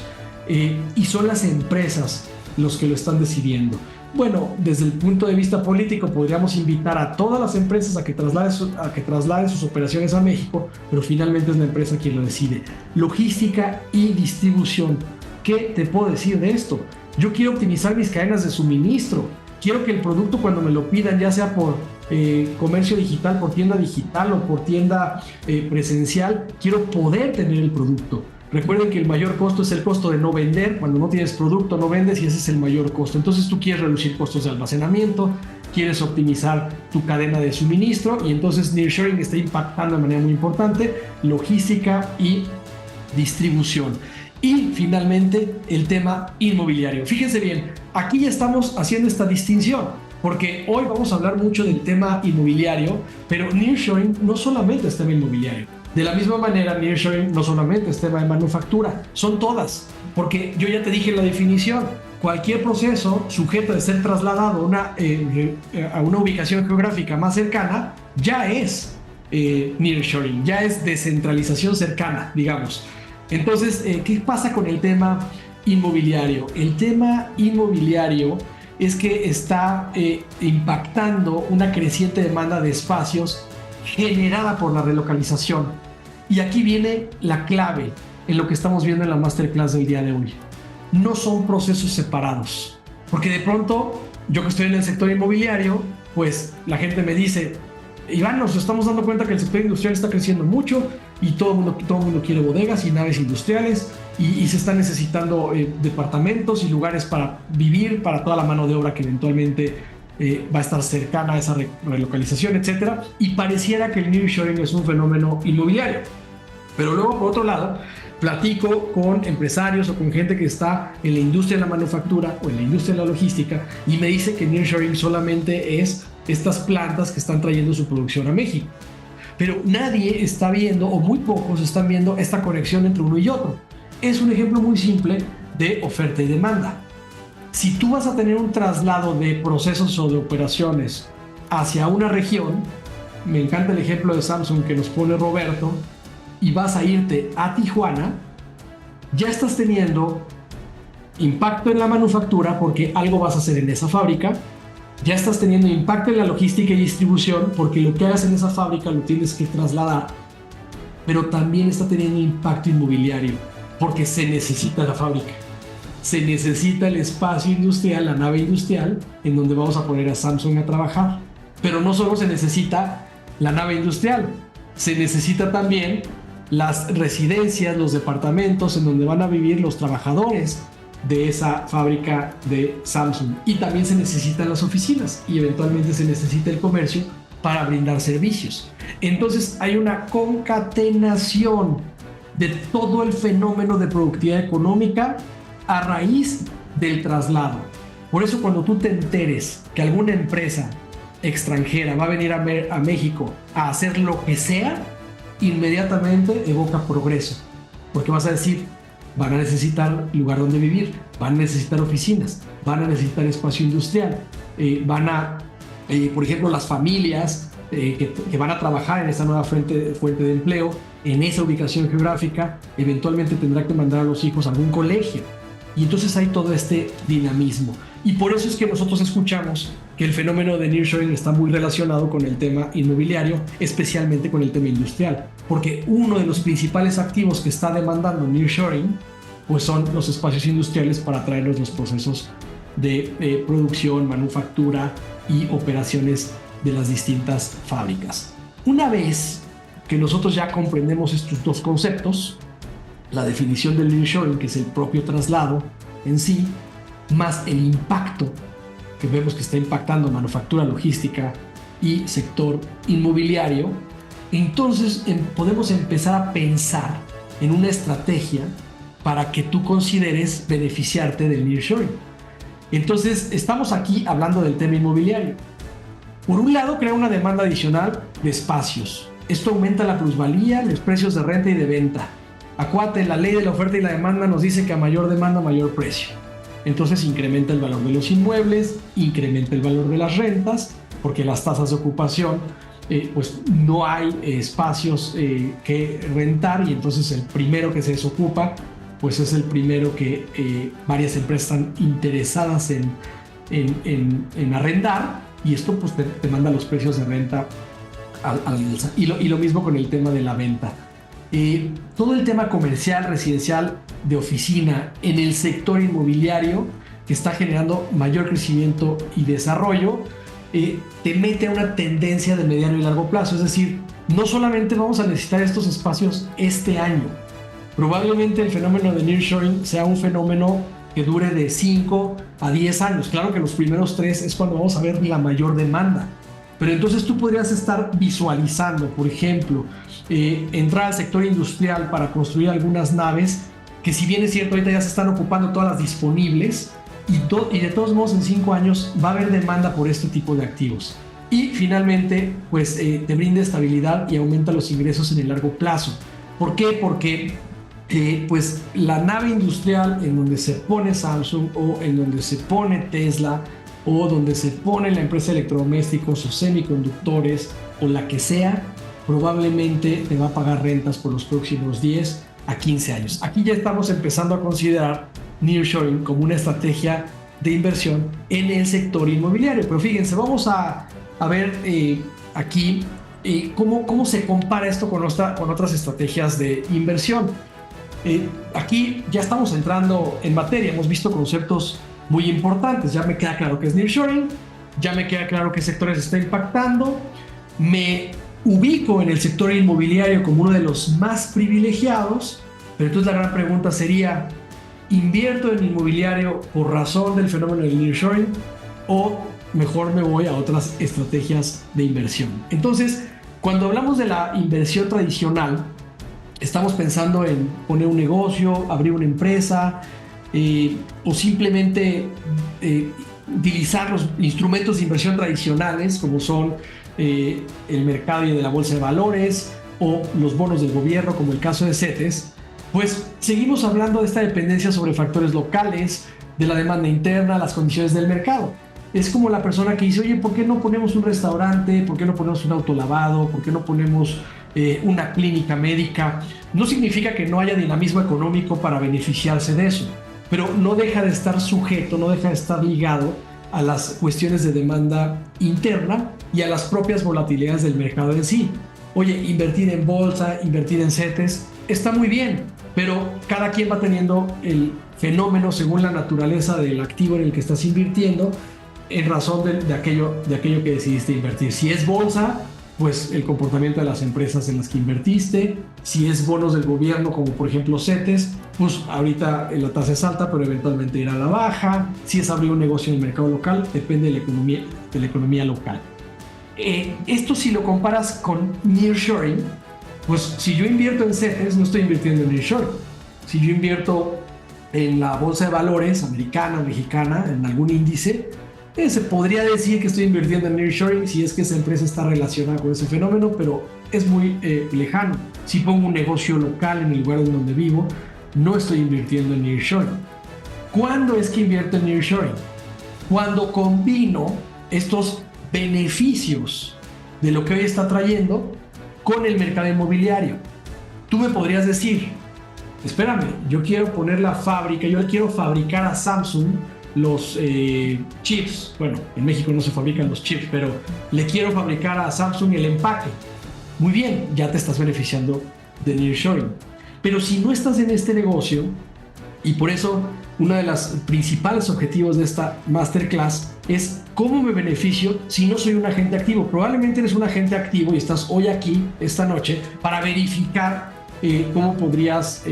y son las empresas los que lo están decidiendo. Bueno, desde el punto de vista político podríamos invitar a todas las empresas a que trasladen sus operaciones a México, pero finalmente es la empresa quien lo decide. Logística y distribución. ¿Qué te puedo decir de esto? Yo quiero optimizar mis cadenas de suministro. Quiero que el producto, cuando me lo pidan, ya sea por comercio digital, por tienda digital o por tienda presencial, quiero poder tener el producto. Recuerden que el mayor costo es el costo de no vender. Cuando no tienes producto, no vendes, y ese es el mayor costo. Entonces tú quieres reducir costos de almacenamiento, quieres optimizar tu cadena de suministro, y entonces nearshoring está impactando de manera muy importante logística y distribución. Y finalmente el tema inmobiliario. Fíjense bien, aquí ya estamos haciendo esta distinción, porque hoy vamos a hablar mucho del tema inmobiliario, pero nearshoring no solamente es tema inmobiliario. De la misma manera, nearshoring no solamente es tema de manufactura, son todas, porque yo ya te dije en la definición, cualquier proceso sujeto de ser trasladado a una ubicación geográfica más cercana ya es nearshoring, ya es descentralización cercana, digamos. Entonces, ¿qué pasa con el tema inmobiliario? El tema inmobiliario es que está impactando una creciente demanda de espacios generada por la relocalización. Y aquí viene la clave en lo que estamos viendo en la masterclass del día de hoy. No son procesos separados, porque de pronto, yo que estoy en el sector inmobiliario, pues la gente me dice: Iván, nos estamos dando cuenta que el sector industrial está creciendo mucho y todo el mundo quiere bodegas y naves industriales, y se están necesitando departamentos y lugares para vivir para toda la mano de obra que eventualmente va a estar cercana a esa relocalización, etc. Y pareciera que el nearshoring es un fenómeno inmobiliario. Pero luego, por otro lado, platico con empresarios o con gente que está en la industria de la manufactura o en la industria de la logística, y me dice que nearshoring solamente es estas plantas que están trayendo su producción a México. Pero nadie está viendo, o muy pocos están viendo, esta conexión entre uno y otro. Es un ejemplo muy simple de oferta y demanda. Si tú vas a tener un traslado de procesos o de operaciones hacia una región, me encanta el ejemplo de Samsung que nos pone Roberto, y vas a irte a Tijuana, ya estás teniendo impacto en la manufactura porque algo vas a hacer en esa fábrica, ya estás teniendo impacto en la logística y distribución porque lo que hagas en esa fábrica lo tienes que trasladar, pero también está teniendo impacto inmobiliario porque se necesita la fábrica, se necesita el espacio industrial, la nave industrial en donde vamos a poner a Samsung a trabajar. Pero no solo se necesita la nave industrial, se necesita también las residencias, los departamentos en donde van a vivir los trabajadores de esa fábrica de Samsung, y también se necesitan las oficinas, y eventualmente se necesita el comercio para brindar servicios. Entonces hay una concatenación de todo el fenómeno de productividad económica a raíz del traslado. Por eso, cuando tú te enteres que alguna empresa extranjera va a venir a México a hacer lo que sea, inmediatamente evoca progreso, porque vas a decir: van a necesitar lugar donde vivir, van a necesitar oficinas, van a necesitar espacio industrial, por ejemplo, las familias que van a trabajar en esa nueva fuente de empleo, en esa ubicación geográfica, eventualmente tendrán que mandar a los hijos a algún colegio. Y entonces hay todo este dinamismo. Y por eso es que nosotros escuchamos que el fenómeno de nearshoring está muy relacionado con el tema inmobiliario, especialmente con el tema industrial. Porque uno de los principales activos que está demandando nearshoring pues son los espacios industriales para traernos los procesos de producción, manufactura y operaciones de las distintas fábricas. Una vez que nosotros ya comprendemos estos dos conceptos, la definición del nearshoring, que es el propio traslado en sí, más el impacto que vemos que está impactando manufactura, logística y sector inmobiliario, entonces podemos empezar a pensar en una estrategia para que tú consideres beneficiarte del nearshoring. Entonces, estamos aquí hablando del tema inmobiliario. Por un lado, crea una demanda adicional de espacios. Esto aumenta la plusvalía, los precios de renta y de venta. Acuérdate, la ley de la oferta y la demanda nos dice que a mayor demanda, mayor precio. Entonces incrementa el valor de los inmuebles, incrementa el valor de las rentas, porque las tasas de ocupación, pues no hay espacios que rentar, y entonces el primero que se desocupa, pues es el primero que varias empresas están interesadas en arrendar, y esto pues te manda los precios de renta al alza. Y lo mismo con el tema de la venta. Todo el tema comercial, residencial, de oficina en el sector inmobiliario, que está generando mayor crecimiento y desarrollo, te mete a una tendencia de mediano y largo plazo. Es decir, no solamente vamos a necesitar estos espacios este año, probablemente el fenómeno de nearshoring sea un fenómeno que dure de 5 a 10 años. Claro que los primeros 3 es cuando vamos a ver la mayor demanda, pero entonces tú podrías estar visualizando, por ejemplo, entrar al sector industrial para construir algunas naves que, si bien es cierto, ahorita ya se están ocupando todas las disponibles, y de todos modos en 5 años va a haber demanda por este tipo de activos. Y finalmente, pues te brinda estabilidad y aumenta los ingresos en el largo plazo. ¿Por qué? Porque pues la nave industrial en donde se pone Samsung, o en donde se pone Tesla, o donde se pone la empresa de electrodomésticos o semiconductores o la que sea, probablemente te va a pagar rentas por los próximos 10 a 15 años. Aquí ya estamos empezando a considerar nearshoring como una estrategia de inversión en el sector inmobiliario. Pero fíjense, vamos a ver aquí cómo se compara esto con otras estrategias de inversión. Aquí ya estamos entrando en materia, hemos visto conceptos muy importantes. Ya me queda claro que es nearshoring, ya me queda claro qué sectores está impactando, me ubico en el sector inmobiliario como uno de los más privilegiados, pero entonces la gran pregunta sería: ¿invierto en inmobiliario por razón del fenómeno del nearshoring, o mejor me voy a otras estrategias de inversión? Entonces, cuando hablamos de la inversión tradicional, estamos pensando en poner un negocio, abrir una empresa, o simplemente utilizar los instrumentos de inversión tradicionales, como son el mercado de la bolsa de valores o los bonos del gobierno, como el caso de CETES. Pues seguimos hablando de esta dependencia sobre factores locales, de la demanda interna, las condiciones del mercado. Es como la persona que dice: oye, ¿por qué no ponemos un restaurante? ¿Por qué no ponemos un autolavado? ¿Por qué no ponemos una clínica médica? No significa que no haya dinamismo económico para beneficiarse de eso, pero no deja de estar sujeto, no deja de estar ligado a las cuestiones de demanda interna y a las propias volatilidades del mercado en sí. Oye, invertir en bolsa, invertir en CETES, está muy bien, pero cada quien va teniendo el fenómeno según la naturaleza del activo en el que estás invirtiendo, en razón de aquello que decidiste invertir. Si es bolsa, pues el comportamiento de las empresas en las que invertiste. Si es bonos del gobierno, como por ejemplo CETES, pues ahorita la tasa es alta, pero eventualmente irá a la baja. Si es abrir un negocio en el mercado local, depende de la economía local. Esto, si lo comparas con nearshoring, pues si yo invierto en CETES, no estoy invirtiendo en nearshoring. Si yo invierto en la bolsa de valores americana o mexicana, en algún índice, se podría decir que estoy invirtiendo en nearshoring si es que esa empresa está relacionada con ese fenómeno, pero es muy lejano. Si pongo un negocio local en el lugar en donde vivo, no estoy invirtiendo en nearshoring. ¿Cuándo es que invierto en nearshoring? Cuando combino estos beneficios de lo que hoy está trayendo con el mercado inmobiliario. Tú me podrías decir: espérame, yo quiero poner la fábrica, yo quiero fabricar a Samsung los chips. Bueno, en México no se fabrican los chips, pero le quiero fabricar a Samsung el empaque. Muy bien, ya te estás beneficiando de nearshoring. Pero si no estás en este negocio, Y por eso, uno de los principales objetivos de esta masterclass es cómo me beneficio si no soy un agente activo. Probablemente eres un agente activo y estás hoy aquí, esta noche, para verificar cómo podrías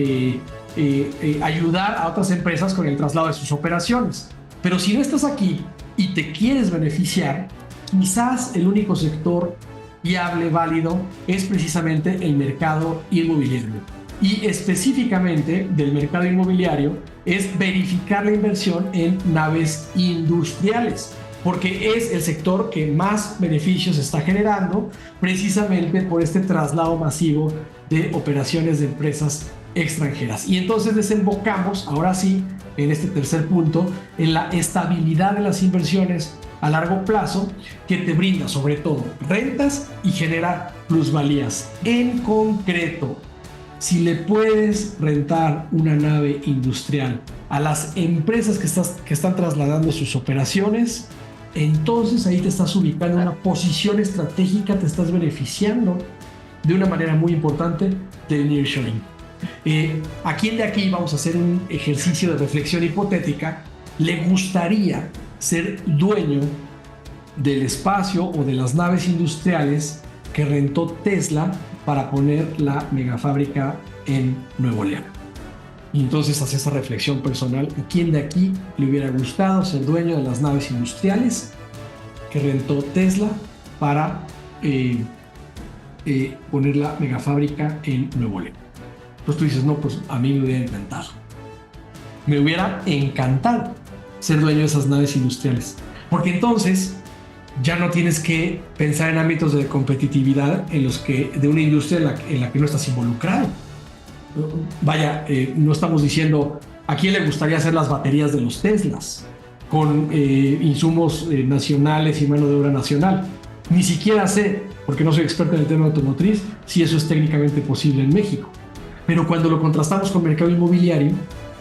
ayudar a otras empresas con el traslado de sus operaciones. Pero si no estás aquí y te quieres beneficiar, quizás el único sector viable, válido, es precisamente el mercado inmobiliario. Y específicamente del mercado inmobiliario es verificar la inversión en naves industriales, porque es el sector que más beneficios está generando precisamente por este traslado masivo de operaciones de empresas extranjeras. Y entonces desembocamos, ahora sí, en este tercer punto, en la estabilidad de las inversiones a largo plazo que te brinda sobre todo rentas y genera plusvalías. En concreto, si le puedes rentar una nave industrial a las empresas que están trasladando sus operaciones, entonces ahí te estás ubicando en una posición estratégica, te estás beneficiando de una manera muy importante del nearshoring. ¿A quién de aquí, vamos a hacer un ejercicio de reflexión hipotética, le gustaría ser dueño del espacio o de las naves industriales que rentó Tesla para poner la megafábrica en Nuevo León? Y entonces hace esa reflexión personal: ¿a quién de aquí le hubiera gustado ser dueño de las naves industriales que rentó Tesla para poner la megafábrica en Nuevo León? Entonces tú dices, no, pues a mí me hubiera encantado. Me hubiera encantado ser dueño de esas naves industriales, porque entonces ya no tienes que pensar en ámbitos de competitividad de una industria en la que no estás involucrado. Vaya, no estamos diciendo a quién le gustaría hacer las baterías de los Teslas con insumos nacionales y mano de obra nacional. Ni siquiera sé, porque no soy experto en el tema automotriz, si eso es técnicamente posible en México. Pero cuando lo contrastamos con el mercado inmobiliario,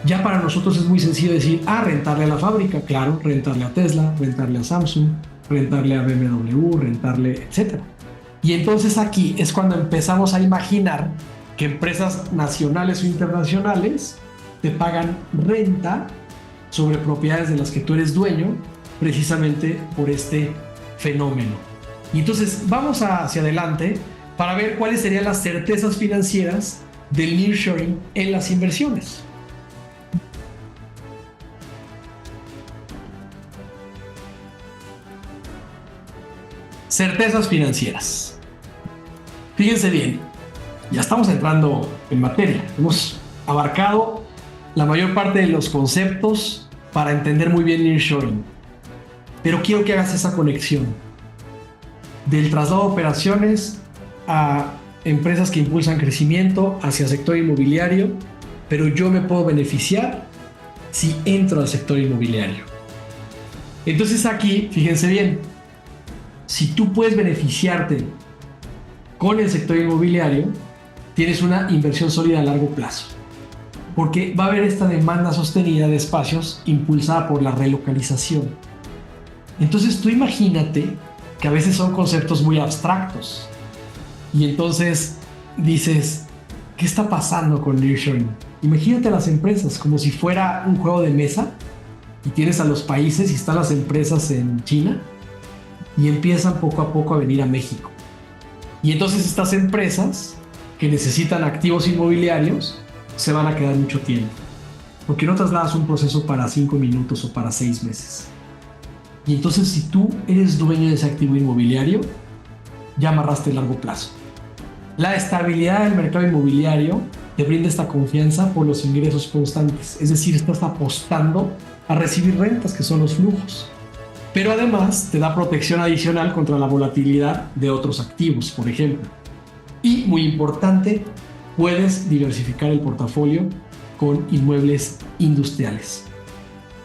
ya para nosotros es muy sencillo decir, rentarle a la fábrica, claro, rentarle a Tesla, rentarle a Samsung, rentarle a BMW, rentarle, etc. Y entonces aquí es cuando empezamos a imaginar que empresas nacionales o internacionales te pagan renta sobre propiedades de las que tú eres dueño, precisamente por este fenómeno. Y entonces vamos hacia adelante para ver cuáles serían las certezas financieras del nearshoring en las inversiones. Certezas financieras. Fíjense bien, ya estamos entrando en materia. Hemos abarcado la mayor parte de los conceptos para entender muy bien nearshoring. Pero quiero que hagas esa conexión del traslado de operaciones a empresas que impulsan crecimiento hacia el sector inmobiliario, pero yo me puedo beneficiar si entro al sector inmobiliario. Entonces aquí, fíjense bien, si tú puedes beneficiarte con el sector inmobiliario, tienes una inversión sólida a largo plazo, porque va a haber esta demanda sostenida de espacios impulsada por la relocalización. Entonces tú imagínate que a veces son conceptos muy abstractos y entonces dices, ¿qué está pasando con nearshoring? Imagínate a las empresas como si fuera un juego de mesa y tienes a los países y están las empresas en China y empiezan poco a poco a venir a México. Y entonces estas empresas que necesitan activos inmobiliarios se van a quedar mucho tiempo, porque no trasladas un proceso para 5 minutos o para 6 meses. Y entonces si tú eres dueño de ese activo inmobiliario, ya amarraste el largo plazo. La estabilidad del mercado inmobiliario te brinda esta confianza por los ingresos constantes, es decir, estás apostando a recibir rentas, que son los flujos. Pero además te da protección adicional contra la volatilidad de otros activos, por ejemplo. Y muy importante, puedes diversificar el portafolio con inmuebles industriales.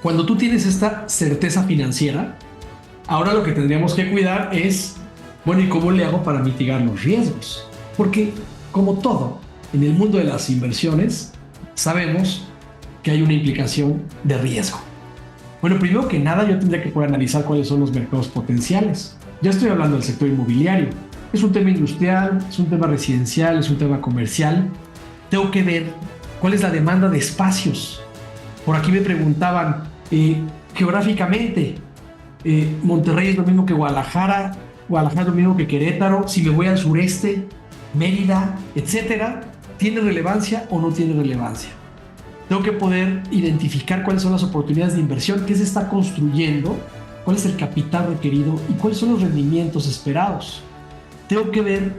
Cuando tú tienes esta certeza financiera, ahora lo que tendríamos que cuidar es, bueno, ¿y cómo le hago para mitigar los riesgos? Porque, como todo, en el mundo de las inversiones, sabemos que hay una implicación de riesgo. Bueno, primero que nada, yo tendría que poder analizar cuáles son los mercados potenciales. Ya estoy hablando del sector inmobiliario. Es un tema industrial, es un tema residencial, es un tema comercial. Tengo que ver cuál es la demanda de espacios Por aquí me preguntaban, geográficamente, Monterrey es lo mismo que Guadalajara, Guadalajara es lo mismo que Querétaro, si me voy al sureste, Mérida, etcétera, ¿tiene relevancia o no tiene relevancia? Tengo que poder identificar cuáles son las oportunidades de inversión, qué se está construyendo, cuál es el capital requerido y cuáles son los rendimientos esperados. Tengo que ver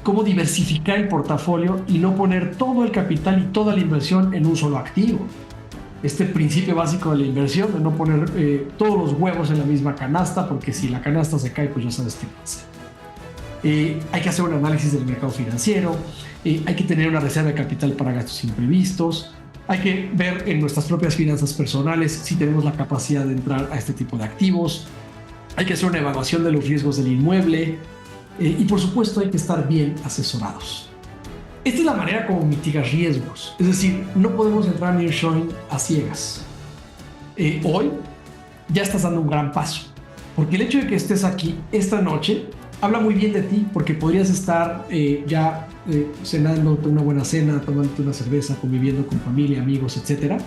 cómo diversificar el portafolio y no poner todo el capital y toda la inversión en un solo activo. Este principio básico de la inversión, de no poner todos los huevos en la misma canasta, porque si la canasta se cae, pues ya sabes qué pasa. Hay que hacer un análisis del mercado financiero, hay que tener una reserva de capital para gastos imprevistos, hay que ver en nuestras propias finanzas personales si tenemos la capacidad de entrar a este tipo de activos, hay que hacer una evaluación de los riesgos del inmueble y por supuesto hay que estar bien asesorados. Esta es la manera como mitigas riesgos, es decir, no podemos entrar en nearshoring a ciegas. Hoy ya estás dando un gran paso, porque el hecho de que estés aquí esta noche habla muy bien de ti, porque podrías estar cenándote una buena cena, tomándote una cerveza, conviviendo con familia, amigos, etc.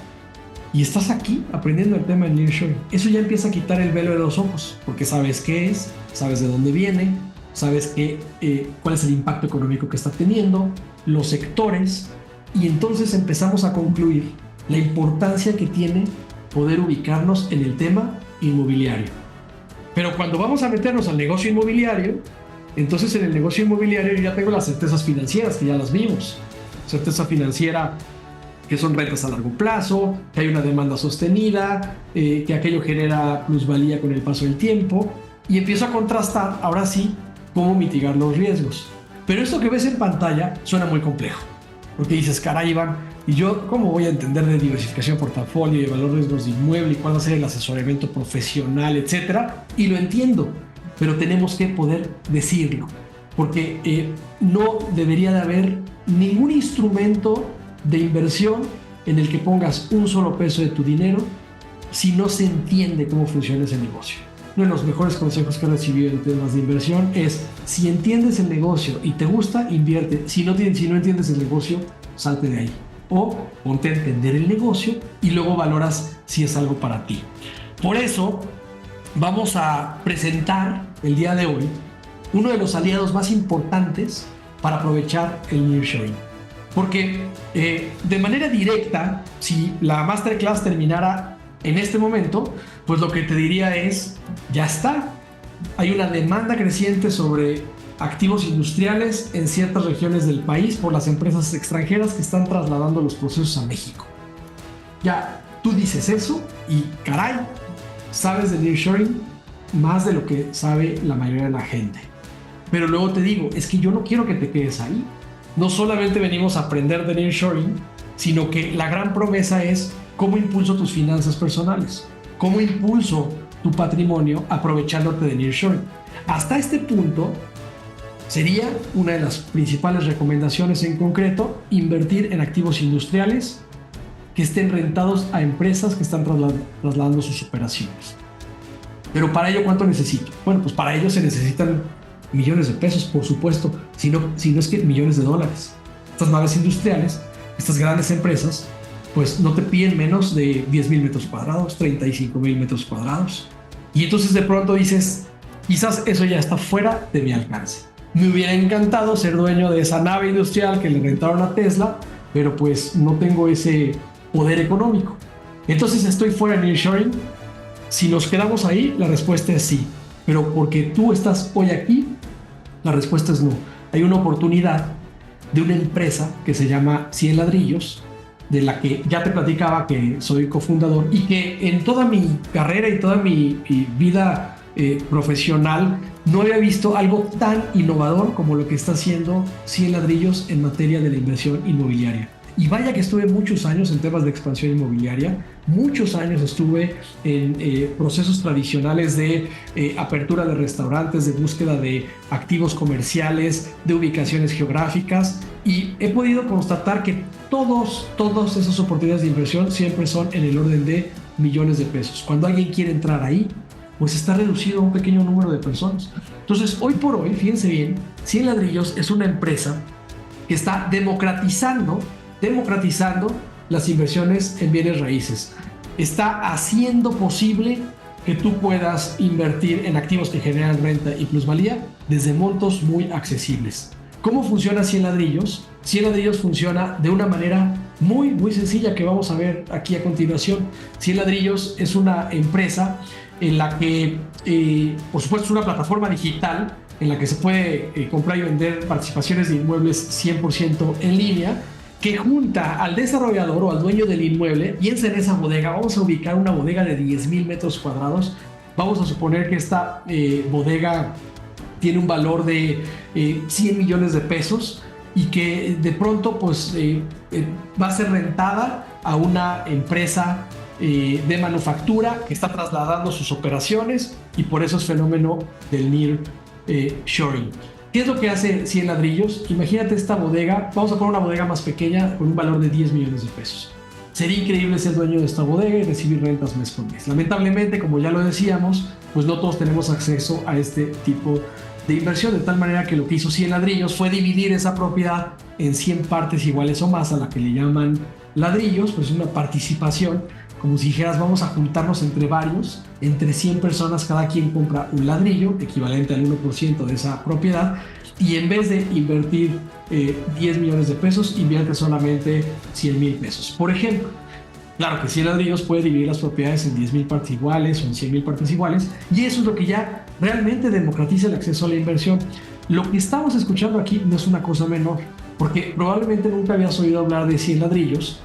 Y estás aquí aprendiendo el tema del nearshoring. Eso ya empieza a quitar el velo de los ojos, porque sabes qué es, sabes de dónde viene, sabes cuál es el impacto económico que está teniendo, los sectores, y entonces empezamos a concluir la importancia que tiene poder ubicarnos en el tema inmobiliario. Pero cuando vamos a meternos al negocio inmobiliario, entonces en el negocio inmobiliario yo ya tengo las certezas financieras, que ya las vimos. Certeza financiera, que son rentas a largo plazo, que hay una demanda sostenida, que aquello genera plusvalía con el paso del tiempo, y empiezo a contrastar, ahora sí, cómo mitigar los riesgos. Pero esto que ves en pantalla suena muy complejo, porque dices, caray, Iván, ¿y yo cómo voy a entender de diversificación de portafolio y evaluar riesgos de inmueble y cuál va a ser el asesoramiento profesional, etcétera? Y lo entiendo, pero tenemos que poder decirlo, porque no debería de haber ningún instrumento de inversión en el que pongas un solo peso de tu dinero si no se entiende cómo funciona ese negocio. Uno de los mejores consejos que he recibido en temas de inversión es: si entiendes el negocio y te gusta, invierte. Si no entiendes el negocio, salte de ahí. O ponte a entender el negocio y luego valoras si es algo para ti. Por eso vamos a presentar el día de hoy uno de los aliados más importantes para aprovechar el nearshoring. Porque de manera directa, si la masterclass terminara en este momento, pues lo que te diría es, ya está. Hay una demanda creciente sobre activos industriales en ciertas regiones del país por las empresas extranjeras que están trasladando los procesos a México. Ya, tú dices eso y caray, sabes de nearshoring más de lo que sabe la mayoría de la gente. Pero luego te digo, es que yo no quiero que te quedes ahí. No solamente venimos a aprender de nearshoring, sino que la gran promesa es cómo impulso tus finanzas personales, cómo impulso tu patrimonio aprovechándote de nearshoring. Hasta este punto sería una de las principales recomendaciones en concreto invertir en activos industriales que estén rentados a empresas que están trasladando sus operaciones. Pero para ello, ¿cuánto necesito? Bueno, pues para ello se necesitan millones de pesos, por supuesto, si no es que millones de dólares. Estas naves industriales, estas grandes empresas, pues no te piden menos de 10,000 metros cuadrados, 35,000 metros cuadrados. Y entonces de pronto dices, quizás eso ya está fuera de mi alcance. Me hubiera encantado ser dueño de esa nave industrial que le rentaron a Tesla, pero pues no tengo ese poder económico. Entonces estoy fuera de nearshoring. Si nos quedamos ahí, la respuesta es sí. Pero porque tú estás hoy aquí, la respuesta es no. Hay una oportunidad de una empresa que se llama 100 Ladrillos, de la que ya te platicaba que soy cofundador y que en toda mi carrera y toda mi vida profesional no había visto algo tan innovador como lo que está haciendo 100 Ladrillos en materia de la inversión inmobiliaria. Y vaya que estuve muchos años en temas de expansión inmobiliaria, muchos años estuve en procesos tradicionales de apertura de restaurantes, de búsqueda de activos comerciales, de ubicaciones geográficas, y he podido constatar que todas esas oportunidades de inversión siempre son en el orden de millones de pesos. Cuando alguien quiere entrar ahí, pues está reducido a un pequeño número de personas. Entonces, hoy por hoy, fíjense bien, 100 Ladrillos es una empresa que está democratizando las inversiones en bienes raíces. Está haciendo posible que tú puedas invertir en activos que generan renta y plusvalía desde montos muy accesibles. ¿Cómo funciona 100 ladrillos? 100 ladrillos funciona de una manera muy sencilla que vamos a ver aquí a continuación. 100 ladrillos es una empresa en la que, por supuesto, es una plataforma digital en la que se puede comprar y vender participaciones de inmuebles 100% en línea, que junta al desarrollador o al dueño del inmueble. Piensa en esa bodega. Vamos a ubicar una bodega de 10,000 metros cuadrados. Vamos a suponer que esta bodega tiene un valor de 100 millones de pesos y que de pronto pues, va a ser rentada a una empresa de manufactura que está trasladando sus operaciones, y por eso es fenómeno del nearshoring. ¿Qué es lo que hace 100 ladrillos? Imagínate esta bodega, vamos a poner una bodega más pequeña con un valor de 10 millones de pesos. Sería increíble ser dueño de esta bodega y recibir rentas mes por mes. Lamentablemente, como ya lo decíamos, pues no todos tenemos acceso a este tipo de inversión, de tal manera que lo que hizo 100 ladrillos fue dividir esa propiedad en 100 partes iguales o más, a la que le llaman ladrillos, pues una participación, como si dijeras vamos a juntarnos entre varios, entre 100 personas, cada quien compra un ladrillo, equivalente al 1% de esa propiedad, y en vez de invertir 10 millones de pesos, invierte solamente 100,000 pesos. Por ejemplo, claro que 100 ladrillos puede dividir las propiedades en 10,000 partes iguales o en 100,000 partes iguales, y eso es lo que ya realmente democratiza el acceso a la inversión. Lo que estamos escuchando aquí no es una cosa menor, porque probablemente nunca habías oído hablar de 100 ladrillos,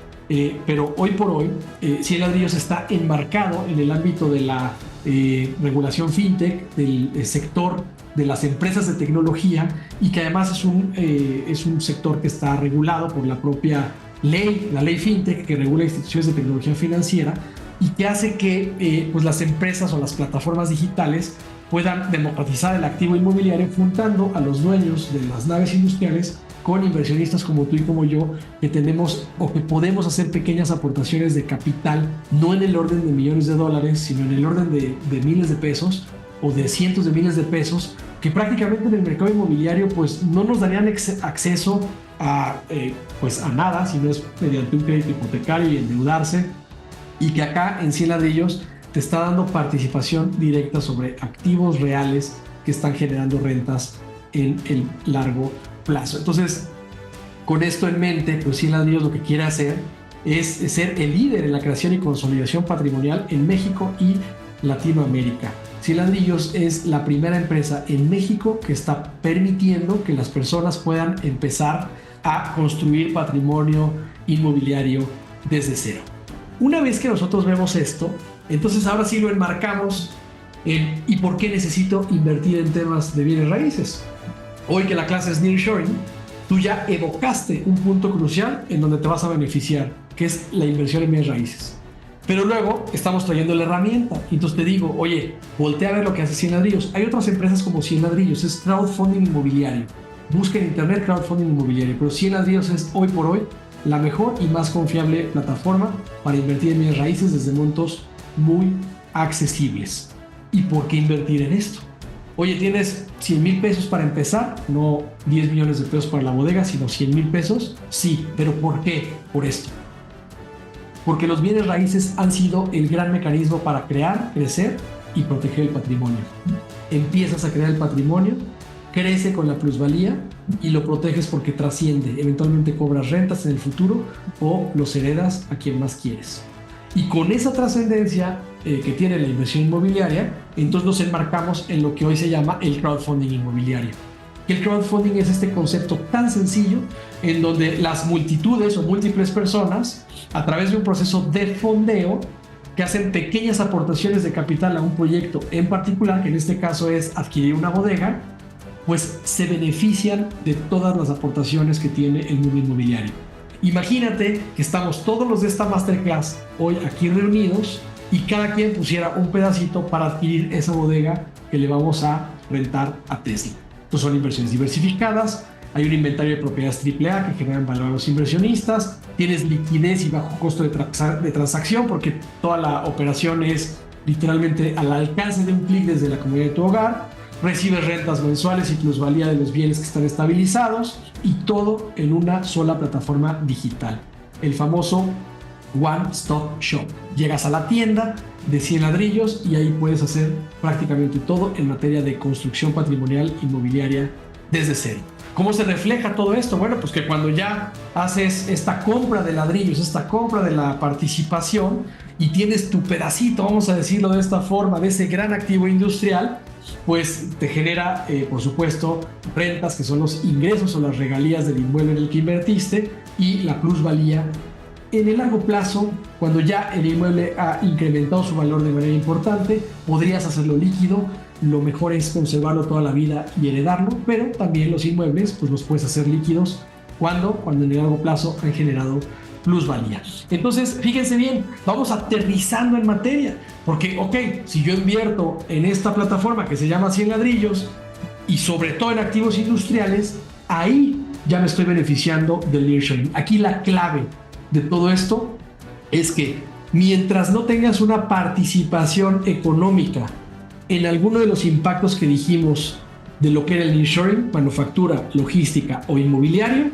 pero hoy por hoy 100 ladrillos está enmarcado en el ámbito de la regulación fintech, del sector de las empresas de tecnología, y que además es un sector que está regulado por la propia ley, la ley fintech, que regula instituciones de tecnología financiera y que hace que pues las empresas o las plataformas digitales puedan democratizar el activo inmobiliario, juntando a los dueños de las naves industriales con inversionistas como tú y como yo, que tenemos o que podemos hacer pequeñas aportaciones de capital, no en el orden de millones de dólares, sino en el orden de miles de pesos o de cientos de miles de pesos, que prácticamente en el mercado inmobiliario pues no nos darían acceso pues a nada, si no es mediante un crédito hipotecario y endeudarse, y que acá en 100 ladrillos te está dando participación directa sobre activos reales que están generando rentas en el largo plazo. Entonces, con esto en mente, pues 100 ladrillos lo que quiere hacer es ser el líder en la creación y consolidación patrimonial en México y Latinoamérica. 100 ladrillos es la primera empresa en México que está permitiendo que las personas puedan empezar a construir patrimonio inmobiliario desde cero. Una vez que nosotros vemos esto, entonces ahora sí lo enmarcamos en ¿y por qué necesito invertir en temas de bienes raíces? Hoy que la clase es nearshoring, tú ya evocaste un punto crucial en donde te vas a beneficiar, que es la inversión en bienes raíces. Pero luego estamos trayendo la herramienta, y entonces te digo, oye, voltea a ver lo que hace 100 ladrillos. Hay otras empresas como 100 ladrillos, es crowdfunding inmobiliario. Busca en internet crowdfunding inmobiliario, pero 100 ladrillos es hoy por hoy la mejor y más confiable plataforma para invertir en bienes raíces desde montos muy accesibles. ¿Y por qué invertir en esto? Oye, tienes 100,000 pesos para empezar, no 10 millones de pesos para la bodega, sino 100,000 pesos. Sí, pero ¿por qué? Por esto. Porque los bienes raíces han sido el gran mecanismo para crear, crecer y proteger el patrimonio. Empiezas a crear el patrimonio, crece con la plusvalía y lo proteges porque trasciende. Eventualmente cobras rentas en el futuro o los heredas a quien más quieres. Y con esa trascendencia que tiene la inversión inmobiliaria, entonces nos enmarcamos en lo que hoy se llama el crowdfunding inmobiliario. El crowdfunding es este concepto tan sencillo en donde las multitudes o múltiples personas, a través de un proceso de fondeo, que hacen pequeñas aportaciones de capital a un proyecto en particular, que en este caso es adquirir una bodega, pues se benefician de todas las aportaciones que tiene el mundo inmobiliario. Imagínate que estamos todos los de esta masterclass hoy aquí reunidos y cada quien pusiera un pedacito para adquirir esa bodega que le vamos a rentar a Tesla. Entonces son inversiones diversificadas, hay un inventario de propiedades AAA que generan valor a los inversionistas, tienes liquidez y bajo costo de transacción porque toda la operación es literalmente al alcance de un clic desde la comodidad de tu hogar, recibes rentas mensuales y plusvalía de los bienes que están estabilizados y todo en una sola plataforma digital. El famoso One Stop Shop. Llegas a la tienda de 100 ladrillos y ahí puedes hacer prácticamente todo en materia de construcción patrimonial inmobiliaria desde cero. ¿Cómo se refleja todo esto? Bueno, pues que cuando ya haces esta compra de ladrillos, esta compra de la participación y tienes tu pedacito, vamos a decirlo de esta forma, de ese gran activo industrial, pues te genera, por supuesto, rentas, que son los ingresos o las regalías del inmueble en el que invertiste, y la plusvalía. En el largo plazo, cuando ya el inmueble ha incrementado su valor de manera importante, podrías hacerlo líquido. Lo mejor es conservarlo toda la vida y heredarlo, pero también los inmuebles pues los puedes hacer líquidos cuando en el largo plazo han generado plusvalía. Entonces, fíjense bien, vamos aterrizando en materia, porque, ok, si yo invierto en esta plataforma que se llama 100 ladrillos y sobre todo en activos industriales, ahí ya me estoy beneficiando del nearshoring. Aquí la clave de todo esto es que mientras no tengas una participación económica en alguno de los impactos que dijimos de lo que era el nearshoring, manufactura, logística o inmobiliario,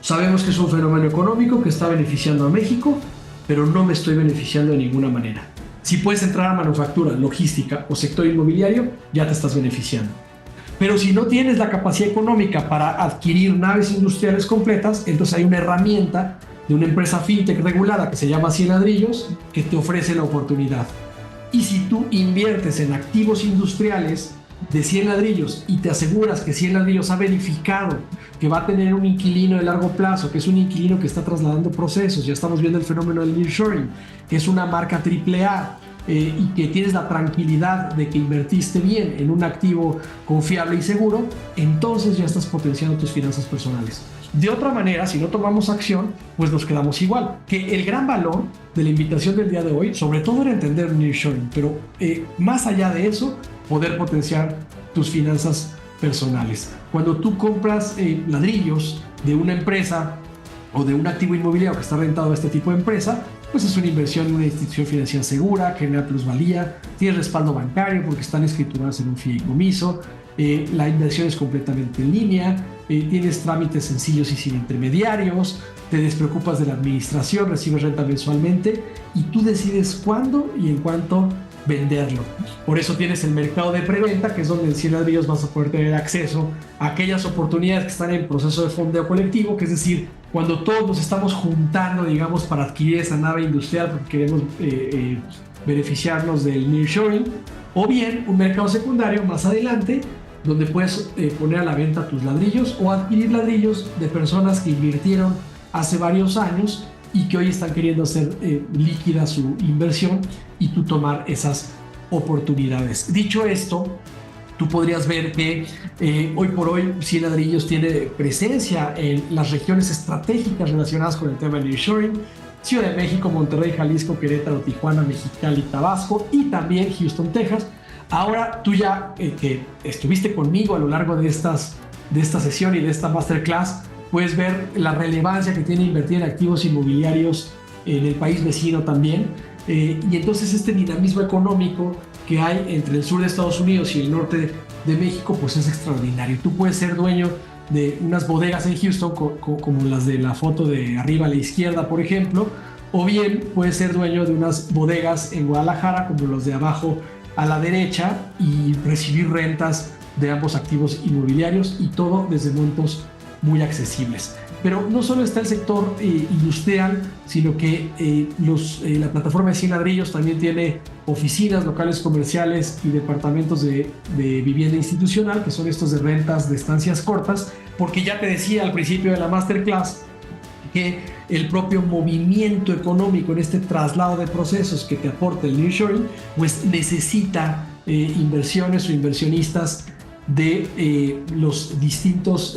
sabemos que es un fenómeno económico que está beneficiando a México, pero no me estoy beneficiando de ninguna manera. Si puedes entrar a manufactura, logística o sector inmobiliario, ya te estás beneficiando. Pero si no tienes la capacidad económica para adquirir naves industriales completas, entonces hay una herramienta de una empresa fintech regulada que se llama 100 ladrillos que te ofrece la oportunidad. Y si tú inviertes en activos industriales de 100 ladrillos y te aseguras que 100 ladrillos ha verificado que va a tener un inquilino de largo plazo, que es un inquilino que está trasladando procesos, ya estamos viendo el fenómeno del nearshoring, que es una marca AAA, y que tienes la tranquilidad de que invertiste bien en un activo confiable y seguro, entonces ya estás potenciando tus finanzas personales. De otra manera, si no tomamos acción, pues nos quedamos igual. Que el gran valor de la invitación del día de hoy, sobre todo era entender el nearshoring, pero más allá de eso, poder potenciar tus finanzas personales. Cuando tú compras ladrillos de una empresa o de un activo inmobiliario que está rentado a este tipo de empresa, pues es una inversión en una institución financiera segura, genera plusvalía, tiene respaldo bancario porque están escrituradas en un fideicomiso, la inversión es completamente en línea, tienes trámites sencillos y sin intermediarios, te despreocupas de la administración, recibes renta mensualmente y tú decides cuándo y en cuánto venderlo. Por eso tienes el mercado de preventa, que es donde en 100 ladrillos vas a poder tener acceso a aquellas oportunidades que están en proceso de fondeo colectivo, que es decir, cuando todos nos estamos juntando, digamos, para adquirir esa nave industrial porque queremos beneficiarnos del nearshoring, o bien un mercado secundario más adelante, donde puedes poner a la venta tus ladrillos o adquirir ladrillos de personas que invirtieron hace varios años y que hoy están queriendo hacer líquida su inversión y tú tomar esas oportunidades. Dicho esto, tú podrías ver que hoy por hoy 100 ladrillos tiene presencia en las regiones estratégicas relacionadas con el tema del nearshoring: Ciudad de México, Monterrey, Jalisco, Querétaro, Tijuana, Mexicali, Tabasco y también Houston, Texas. Ahora tú ya que estuviste conmigo a lo largo de esta sesión y de esta masterclass, puedes ver la relevancia que tiene invertir en activos inmobiliarios en el país vecino también. Y entonces este dinamismo económico que hay entre el sur de Estados Unidos y el norte de México pues es extraordinario. Tú puedes ser dueño de unas bodegas en Houston como las de la foto de arriba a la izquierda, por ejemplo, o bien puedes ser dueño de unas bodegas en Guadalajara como los de abajo a la derecha y recibir rentas de ambos activos inmobiliarios, y todo desde montos muy accesibles. Pero no solo está el sector industrial, sino que la plataforma de 100 ladrillos también tiene oficinas, locales comerciales y departamentos de vivienda institucional, que son estos de rentas de estancias cortas, porque ya te decía al principio de la masterclass que el propio movimiento económico en este traslado de procesos que te aporta el nearshoring, pues necesita inversiones o inversionistas de los distintos,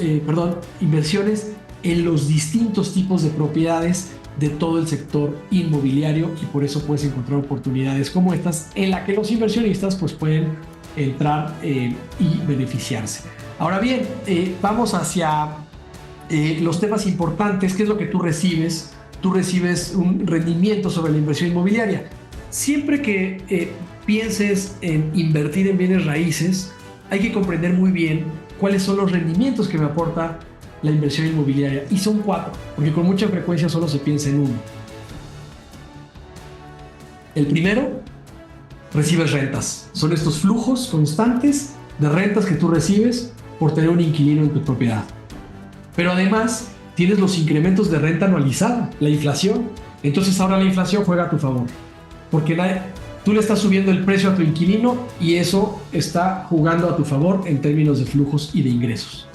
inversiones en los distintos tipos de propiedades de todo el sector inmobiliario, y por eso puedes encontrar oportunidades como estas en las que los inversionistas pues pueden entrar y beneficiarse. Ahora bien, vamos hacia los temas importantes. ¿Qué es lo que tú recibes? Tú recibes un rendimiento sobre la inversión inmobiliaria. Siempre que pienses en invertir en bienes raíces, hay que comprender muy bien cuáles son los rendimientos que me aporta la inversión inmobiliaria, y son 4, porque con mucha frecuencia solo se piensa en uno. El primero, recibes rentas. Son estos flujos constantes de rentas que tú recibes por tener un inquilino en tu propiedad. Pero además tienes los incrementos de renta anualizada, la inflación. Entonces ahora la inflación juega a tu favor, porque tú le estás subiendo el precio a tu inquilino y eso está jugando a tu favor en términos de flujos y de ingresos.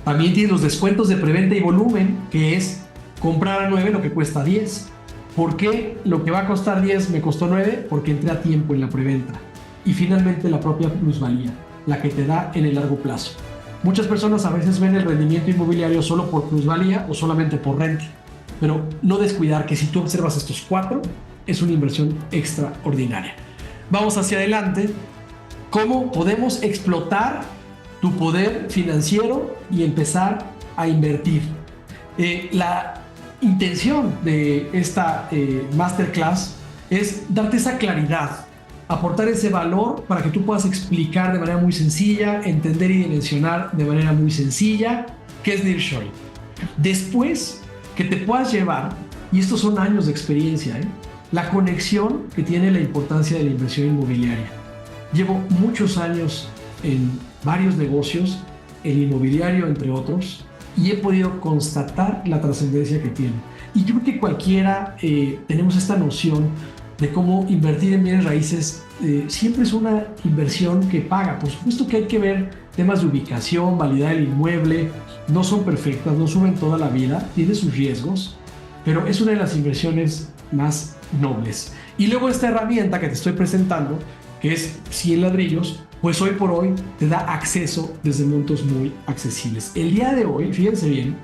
También tienes los descuentos de preventa y volumen, que es comprar a 9 lo que cuesta 10. ¿Por qué lo que va a costar 10 me costó 9? Porque entré a tiempo en la preventa. Y finalmente la propia plusvalía, la que te da en el largo plazo. Muchas personas a veces ven el rendimiento inmobiliario solo por plusvalía o solamente por renta, pero no descuidar que si tú observas estos 4, es una inversión extraordinaria. Vamos hacia adelante. ¿Cómo podemos explotar tu poder financiero y empezar a invertir? La intención de esta masterclass es darte esa claridad, aportar ese valor para que tú puedas explicar de manera muy sencilla, entender y dimensionar de manera muy sencilla qué es nearshoring. Después que te puedas llevar, y estos son años de experiencia, la conexión que tiene la importancia de la inversión inmobiliaria. Llevo muchos años en varios negocios, el inmobiliario entre otros, y he podido constatar la trascendencia que tiene. Y yo creo que cualquiera tenemos esta noción de cómo invertir en bienes raíces. Siempre es una inversión que paga. Por supuesto que hay que ver temas de ubicación, validar el inmueble. No son perfectas, no suben toda la vida, tiene sus riesgos, pero es una de las inversiones más nobles. Y luego esta herramienta que te estoy presentando, que es 100 ladrillos, pues hoy por hoy te da acceso desde montos muy accesibles. El día de hoy, fíjense bien,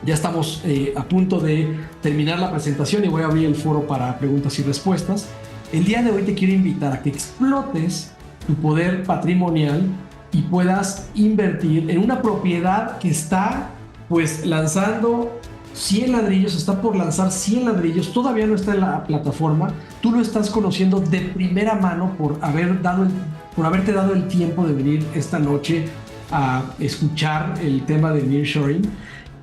ya estamos a punto de terminar la presentación y voy a abrir el foro para preguntas y respuestas. El día de hoy te quiero invitar a que explotes tu poder patrimonial y puedas invertir en una propiedad que está pues lanzando 100 ladrillos, está por lanzar 100 ladrillos, todavía no está en la plataforma, tú lo estás conociendo de primera mano por haberte dado el tiempo de venir esta noche a escuchar el tema de nearshoring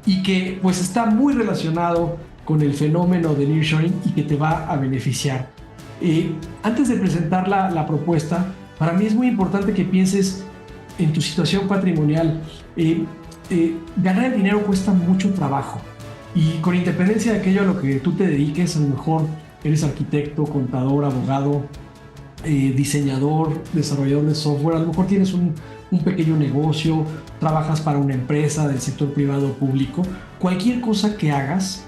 y que pues está muy relacionado con el fenómeno de nearshoring y que te va a beneficiar. Antes de presentar la propuesta, para mí es muy importante que pienses en tu situación patrimonial. Ganar el dinero cuesta mucho trabajo y con independencia de aquello a lo que tú te dediques, a lo mejor eres arquitecto, contador, abogado, diseñador, desarrollador de software, a lo mejor tienes un pequeño negocio, trabajas para una empresa del sector privado o público, cualquier cosa que hagas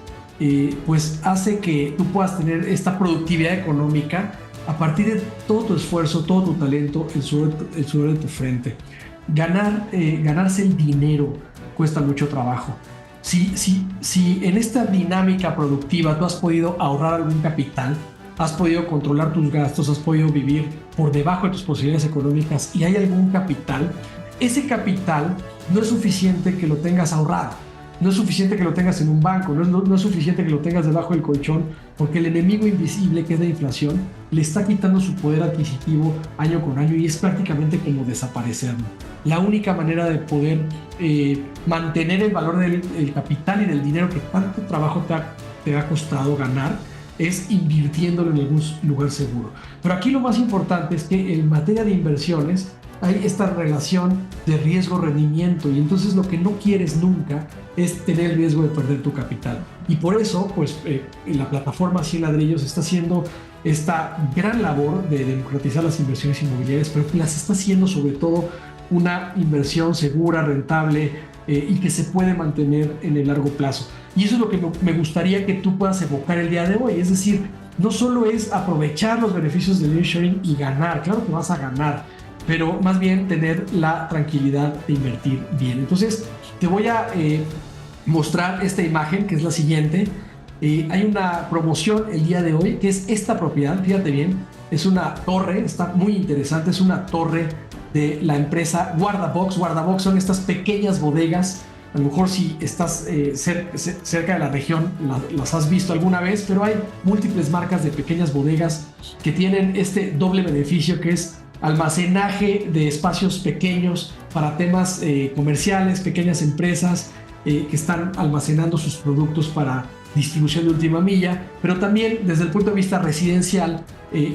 pues hace que tú puedas tener esta productividad económica a partir de todo tu esfuerzo, todo tu talento, el sudor de tu frente. Ganarse el dinero cuesta mucho trabajo. Si en esta dinámica productiva tú has podido ahorrar algún capital, has podido controlar tus gastos, has podido vivir por debajo de tus posibilidades económicas y hay algún capital, ese capital no es suficiente que lo tengas ahorrado, no es suficiente que lo tengas en un banco, no es suficiente que lo tengas debajo del colchón, porque el enemigo invisible, que es la inflación, le está quitando su poder adquisitivo año con año y es prácticamente como desaparecerlo. La única manera de poder mantener el valor del capital y del dinero que tanto trabajo te ha costado ganar es invirtiéndolo en algún lugar seguro. Pero aquí lo más importante es que en materia de inversiones hay esta relación de riesgo-rendimiento y entonces lo que no quieres nunca es tener el riesgo de perder tu capital. Y por eso, pues, la plataforma 100 ladrillos está haciendo esta gran labor de democratizar las inversiones inmobiliarias, pero las está haciendo sobre todo una inversión segura, rentable y que se puede mantener en el largo plazo. Y eso es lo que me gustaría que tú puedas evocar el día de hoy. Es decir, no solo es aprovechar los beneficios del nearshoring y ganar, claro que vas a ganar, pero más bien tener la tranquilidad de invertir bien. Entonces, te voy a mostrar esta imagen, que es la siguiente. Hay una promoción el día de hoy, que es esta propiedad, fíjate bien, es una torre, está muy interesante, es una torre de la empresa Guardabox. Guardabox son estas pequeñas bodegas. A lo mejor si estás cerca de la región las has visto alguna vez, pero hay múltiples marcas de pequeñas bodegas que tienen este doble beneficio, que es almacenaje de espacios pequeños para temas comerciales, pequeñas empresas que están almacenando sus productos para distribución de última milla, pero también desde el punto de vista residencial,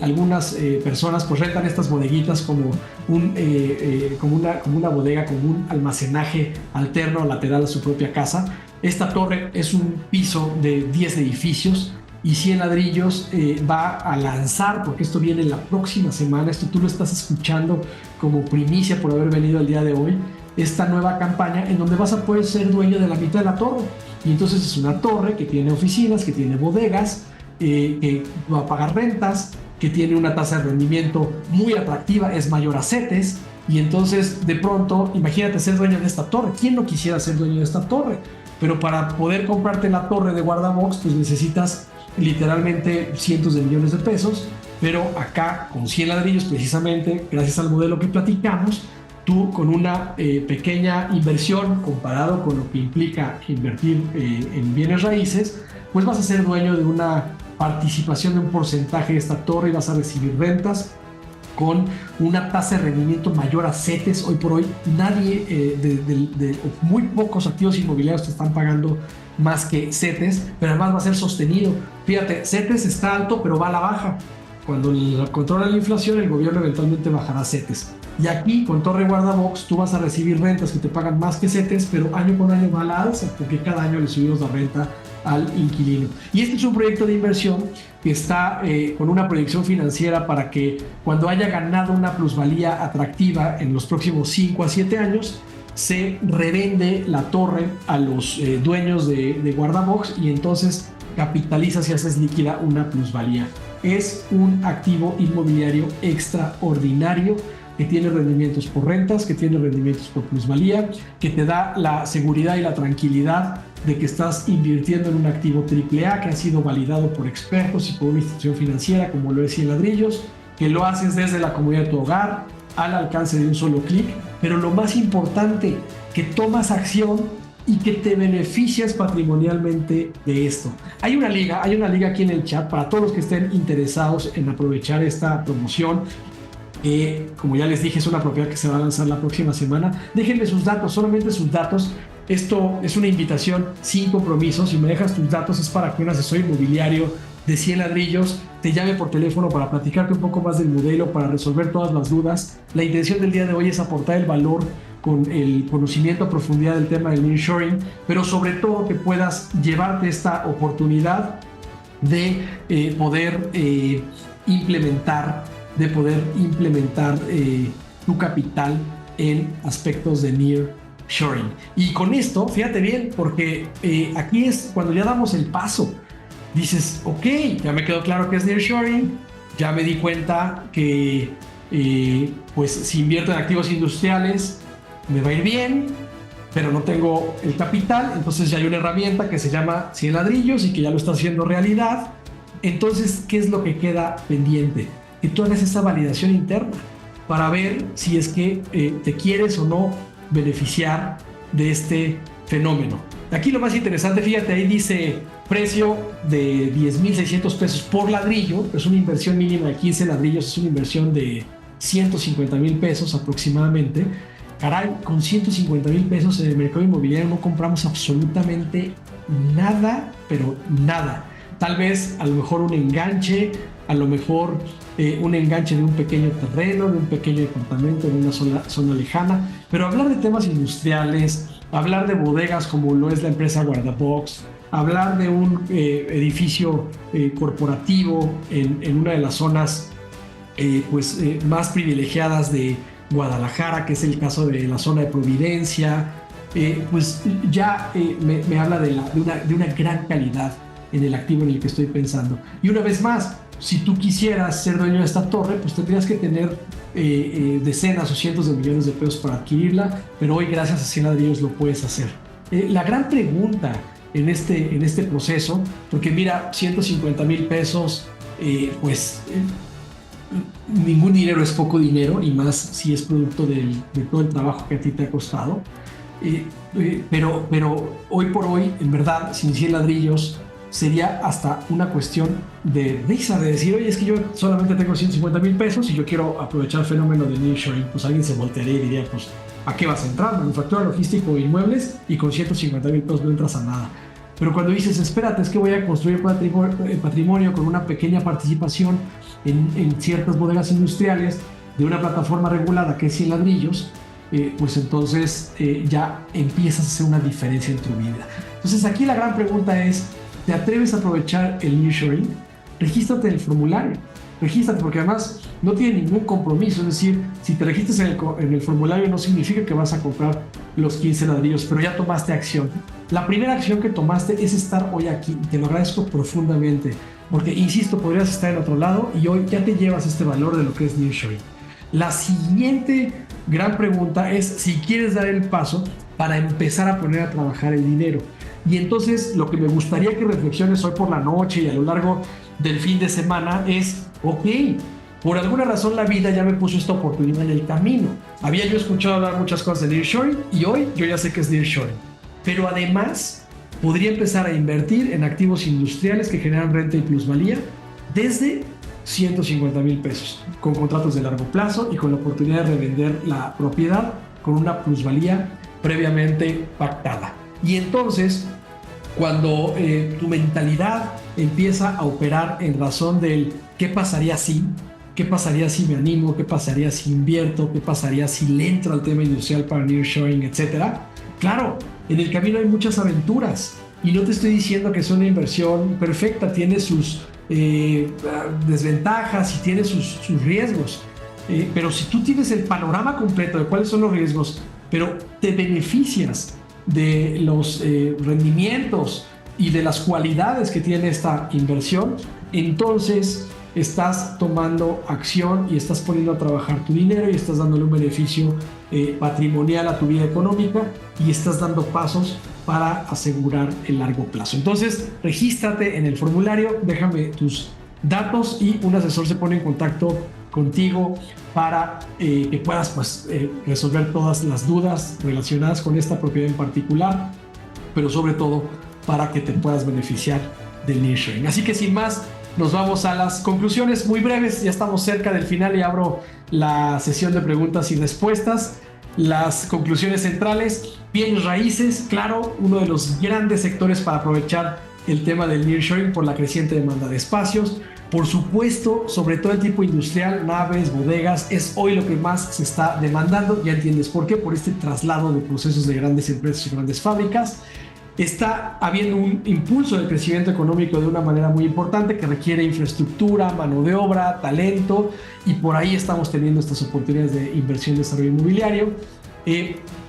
algunas personas pues rentan estas bodeguitas como una bodega, como un almacenaje alterno lateral a su propia casa. Esta torre es un piso de 10 edificios y 100 ladrillos. Va a lanzar, porque esto viene la próxima semana, esto tú lo estás escuchando como primicia por haber venido el día de hoy, esta nueva campaña en donde vas a poder ser dueño de la mitad de la torre. Y entonces es una torre que tiene oficinas, que tiene bodegas, que va a pagar rentas, que tiene una tasa de rendimiento muy atractiva, es mayor a CETES. Y entonces de pronto, imagínate ser dueño de esta torre. ¿Quién no quisiera ser dueño de esta torre? Pero para poder comprarte la torre de Guardabox, pues necesitas literalmente cientos de millones de pesos. Pero acá, con 100 ladrillos, precisamente, gracias al modelo que platicamos, tú con una pequeña inversión comparado con lo que implica invertir en bienes raíces, pues vas a ser dueño de una participación de un porcentaje de esta torre y vas a recibir rentas con una tasa de rendimiento mayor a CETES. Hoy por hoy nadie, muy pocos activos inmobiliarios te están pagando más que CETES, pero además va a ser sostenido. Fíjate, CETES está alto pero va a la baja. Cuando controla la inflación, el gobierno eventualmente bajará CETES. Y aquí, con Torre Guardabox, tú vas a recibir rentas que te pagan más que CETES, pero año con año va a la alza, porque cada año le subimos la renta al inquilino. Y este es un proyecto de inversión que está con una proyección financiera para que cuando haya ganado una plusvalía atractiva en los próximos 5 a 7 años, se revende la torre a los dueños de Guardabox y entonces capitalizas y haces líquida una plusvalía. Es un activo inmobiliario extraordinario que tiene rendimientos por rentas, que tiene rendimientos por plusvalía, que te da la seguridad y la tranquilidad de que estás invirtiendo en un activo AAA que ha sido validado por expertos y por una institución financiera como lo es 100 ladrillos, que lo haces desde la comodidad de tu hogar, al alcance de un solo clic, pero lo más importante, que tomas acción y que te beneficias patrimonialmente de esto. Hay una liga aquí en el chat para todos los que estén interesados en aprovechar esta promoción. Como ya les dije, es una propiedad que se va a lanzar la próxima semana. Déjenme sus datos, solamente sus datos. Esto es una invitación sin compromiso. Si me dejas tus datos es para que un asesor inmobiliario de 100 ladrillos te llame por teléfono para platicarte un poco más del modelo, para resolver todas las dudas. La intención del día de hoy es aportar el valor con el conocimiento a profundidad del tema del nearshoring, pero sobre todo que puedas llevarte esta oportunidad de poder implementar tu capital en aspectos de nearshoring. Y con esto, fíjate bien, porque aquí es cuando ya damos el paso. Dices, ok, ya me quedó claro que es nearshoring, ya me di cuenta que pues si invierto en activos industriales me va a ir bien, pero no tengo el capital. Entonces ya hay una herramienta que se llama 100 ladrillos y que ya lo está haciendo realidad. Entonces, ¿qué es lo que queda pendiente? Que tú hagas esa validación interna para ver si es que te quieres o no beneficiar de este fenómeno. Aquí lo más interesante, fíjate, ahí dice precio de 10,600 pesos por ladrillo. Es una inversión mínima de 15 ladrillos, es una inversión de 150,000 pesos aproximadamente. Caray, con 150,000 pesos en el mercado inmobiliario no compramos absolutamente nada, pero nada. Tal vez, a lo mejor un enganche, a lo mejor un enganche de un pequeño terreno, de un pequeño departamento en una zona lejana, pero hablar de temas industriales, hablar de bodegas como lo es la empresa Guardabox, hablar de un edificio corporativo en una de las zonas más privilegiadas de Guadalajara, que es el caso de la zona de Providencia, pues ya me habla de una gran calidad en el activo en el que estoy pensando. Y una vez más, si tú quisieras ser dueño de esta torre, pues tendrías que tener decenas o cientos de millones de pesos para adquirirla, pero hoy gracias a 100 ladrillos lo puedes hacer. La gran pregunta en este proceso, porque mira, 150,000 pesos, ningún dinero es poco dinero, y más si es producto de todo el trabajo que a ti te ha costado, pero hoy por hoy, en verdad, sin 100 ladrillos, sería hasta una cuestión de risa, de decir, oye, es que yo solamente tengo 150,000 pesos y yo quiero aprovechar el fenómeno de nearshoring. Pues alguien se voltearía y diría, pues, ¿a qué vas a entrar? Manufactura, logístico, inmuebles, y con 150,000 pesos no entras a nada. Pero cuando dices, espérate, es que voy a construir patrimonio con una pequeña participación en ciertas bodegas industriales de una plataforma regulada que es 100 ladrillos, pues entonces ya empiezas a hacer una diferencia en tu vida. Entonces aquí la gran pregunta es, ¿te atreves a aprovechar el nearshoring? Regístrate en el formulario. Regístrate, porque además no tiene ningún compromiso. Es decir, si te registras en el formulario no significa que vas a comprar los 15 ladrillos, pero ya tomaste acción. La primera acción que tomaste es estar hoy aquí, y te lo agradezco profundamente, porque insisto, podrías estar en otro lado y hoy ya te llevas este valor de lo que es nearshoring. La siguiente gran pregunta es si quieres dar el paso para empezar a poner a trabajar el dinero. Y entonces lo que me gustaría que reflexiones hoy por la noche y a lo largo del fin de semana es, ok, por alguna razón la vida ya me puso esta oportunidad en el camino. Había yo escuchado hablar muchas cosas de nearshoring y hoy yo ya sé que es nearshoring. Pero además podría empezar a invertir en activos industriales que generan renta y plusvalía desde 150,000 pesos, con contratos de largo plazo y con la oportunidad de revender la propiedad con una plusvalía previamente pactada. Y entonces, cuando tu mentalidad empieza a operar en razón del ¿qué pasaría si? ¿Qué pasaría si me animo? ¿Qué pasaría si invierto? ¿Qué pasaría si le entro al tema industrial para nearshoring, etcétera? Claro, en el camino hay muchas aventuras y no te estoy diciendo que es una inversión perfecta, tiene sus desventajas y tiene sus riesgos, pero si tú tienes el panorama completo de cuáles son los riesgos, pero te beneficias de los rendimientos y de las cualidades que tiene esta inversión, entonces estás tomando acción y estás poniendo a trabajar tu dinero y estás dándole un beneficio patrimonial a tu vida económica y estás dando pasos para asegurar el largo plazo. Entonces, regístrate en el formulario, déjame tus datos y un asesor se pone en contacto contigo para que puedas pues, resolver todas las dudas relacionadas con esta propiedad en particular, pero sobre todo para que te puedas beneficiar del nearshoring. Así que sin más, nos vamos a las conclusiones muy breves. Ya estamos cerca del final y abro la sesión de preguntas y respuestas. Las conclusiones centrales: bienes raíces, claro, uno de los grandes sectores para aprovechar el tema del nearshoring por la creciente demanda de espacios. Por supuesto, sobre todo el tipo industrial, naves, bodegas, es hoy lo que más se está demandando. Ya entiendes por qué, por este traslado de procesos de grandes empresas y grandes fábricas. Está habiendo un impulso del crecimiento económico de una manera muy importante que requiere infraestructura, mano de obra, talento, y por ahí estamos teniendo estas oportunidades de inversión y desarrollo inmobiliario.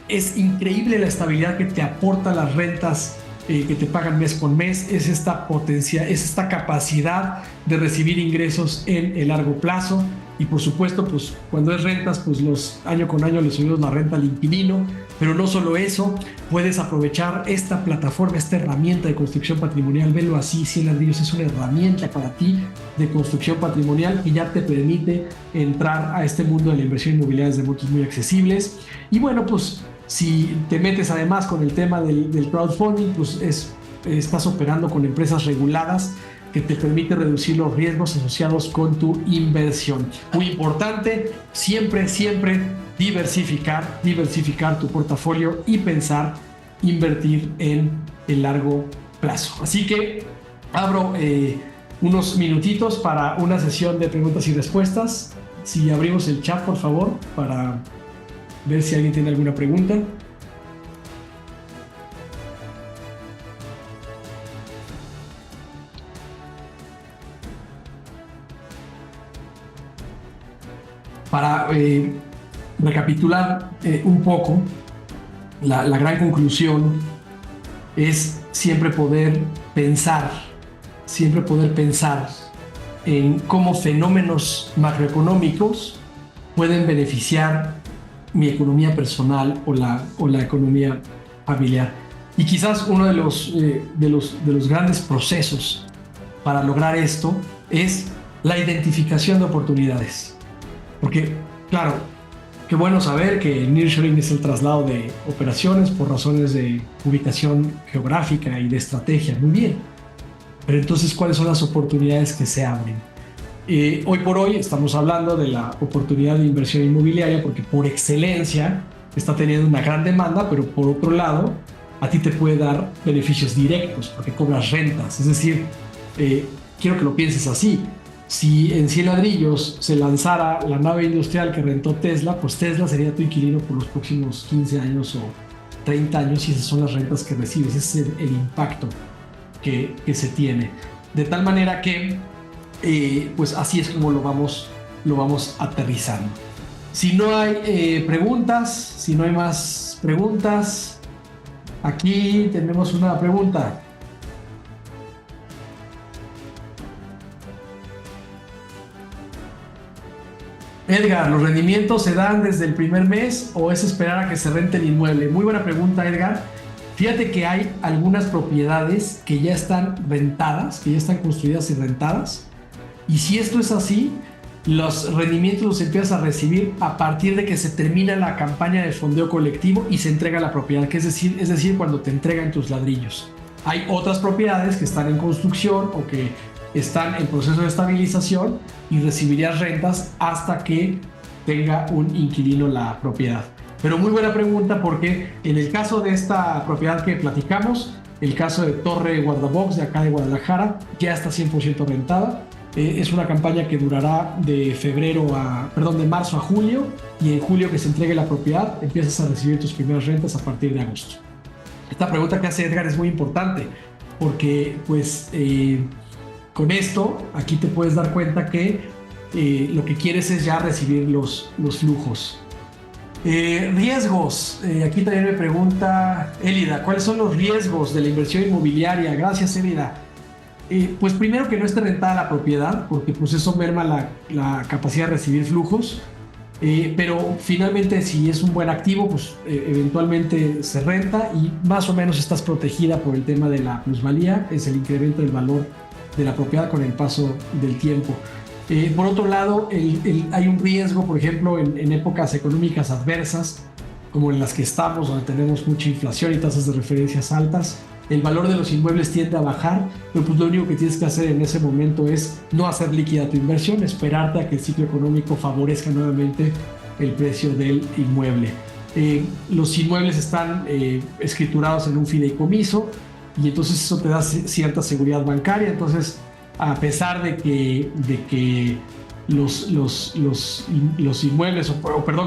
Es increíble la estabilidad que te aportan las rentas que te pagan mes con mes, es esta potencia, es esta capacidad de recibir ingresos en el largo plazo. Y por supuesto, pues cuando es rentas, pues año con año le subimos la renta al inquilino. Pero no solo eso, puedes aprovechar esta plataforma, esta herramienta de construcción patrimonial. Velo así, 100 ladrillos es una herramienta para ti de construcción patrimonial que ya te permite entrar a este mundo de la inversión inmobiliaria desde montos muy accesibles. Y bueno, pues si te metes además con el tema del crowdfunding, pues estás operando con empresas reguladas que te permite reducir los riesgos asociados con tu inversión. Muy importante, siempre diversificar tu portafolio y pensar invertir en el largo plazo. Así que abro unos minutitos para una sesión de preguntas y respuestas. Si abrimos el chat, por favor, para ver si alguien tiene alguna pregunta. Para recapitular un poco, la gran conclusión es siempre poder pensar en cómo fenómenos macroeconómicos pueden beneficiar mi economía personal o la economía familiar. Y quizás uno de los grandes procesos para lograr esto es la identificación de oportunidades. Porque, claro, qué bueno saber que el nearshoring es el traslado de operaciones por razones de ubicación geográfica y de estrategia. Muy bien. Pero entonces, ¿cuáles son las oportunidades que se abren? Hoy por hoy estamos hablando de la oportunidad de inversión inmobiliaria porque por excelencia está teniendo una gran demanda, pero por otro lado a ti te puede dar beneficios directos porque cobras rentas. Es decir, quiero que lo pienses así. Si en 100 ladrillos se lanzara la nave industrial que rentó Tesla, pues Tesla sería tu inquilino por los próximos 15 años o 30 años y esas son las rentas que recibes. Ese es el impacto que se tiene. De tal manera que, pues así es como lo vamos aterrizando. Si no hay preguntas, si no hay más preguntas, aquí tenemos una pregunta. Edgar, ¿los rendimientos se dan desde el primer mes o es esperar a que se rente el inmueble? Muy buena pregunta, Edgar. Fíjate que hay algunas propiedades que ya están rentadas, que ya están construidas y rentadas. Y si esto es así, los rendimientos los empiezas a recibir a partir de que se termina la campaña de fondeo colectivo y se entrega la propiedad, que es decir, cuando te entregan tus ladrillos. Hay otras propiedades que están en construcción o que están en proceso de estabilización y recibirías rentas hasta que tenga un inquilino la propiedad. Pero muy buena pregunta porque en el caso de esta propiedad que platicamos, el caso de Torre Guardabox de acá de Guadalajara, ya está 100% rentada. Es una campaña que durará de marzo a julio, y en julio que se entregue la propiedad empiezas a recibir tus primeras rentas a partir de agosto. Esta pregunta que hace Edgar es muy importante porque pues con esto aquí te puedes dar cuenta que lo que quieres es ya recibir los flujos. Riesgos. Aquí también me pregunta Elida, ¿cuáles son los riesgos de la inversión inmobiliaria? Gracias, Elida. Pues primero que no esté rentada la propiedad, porque pues eso merma la capacidad de recibir flujos, pero finalmente si es un buen activo, pues eventualmente se renta y más o menos estás protegida por el tema de la plusvalía, es el incremento del valor de la propiedad con el paso del tiempo. Por otro lado, hay un riesgo, por ejemplo, en épocas económicas adversas, como en las que estamos, donde tenemos mucha inflación y tasas de referencias altas, el valor de los inmuebles tiende a bajar, pero pues lo único que tienes que hacer en ese momento es no hacer líquida tu inversión, esperarte a que el ciclo económico favorezca nuevamente el precio del inmueble. Los inmuebles están escriturados en un fideicomiso y entonces eso te da cierta seguridad bancaria. Entonces, a pesar de que los inmuebles,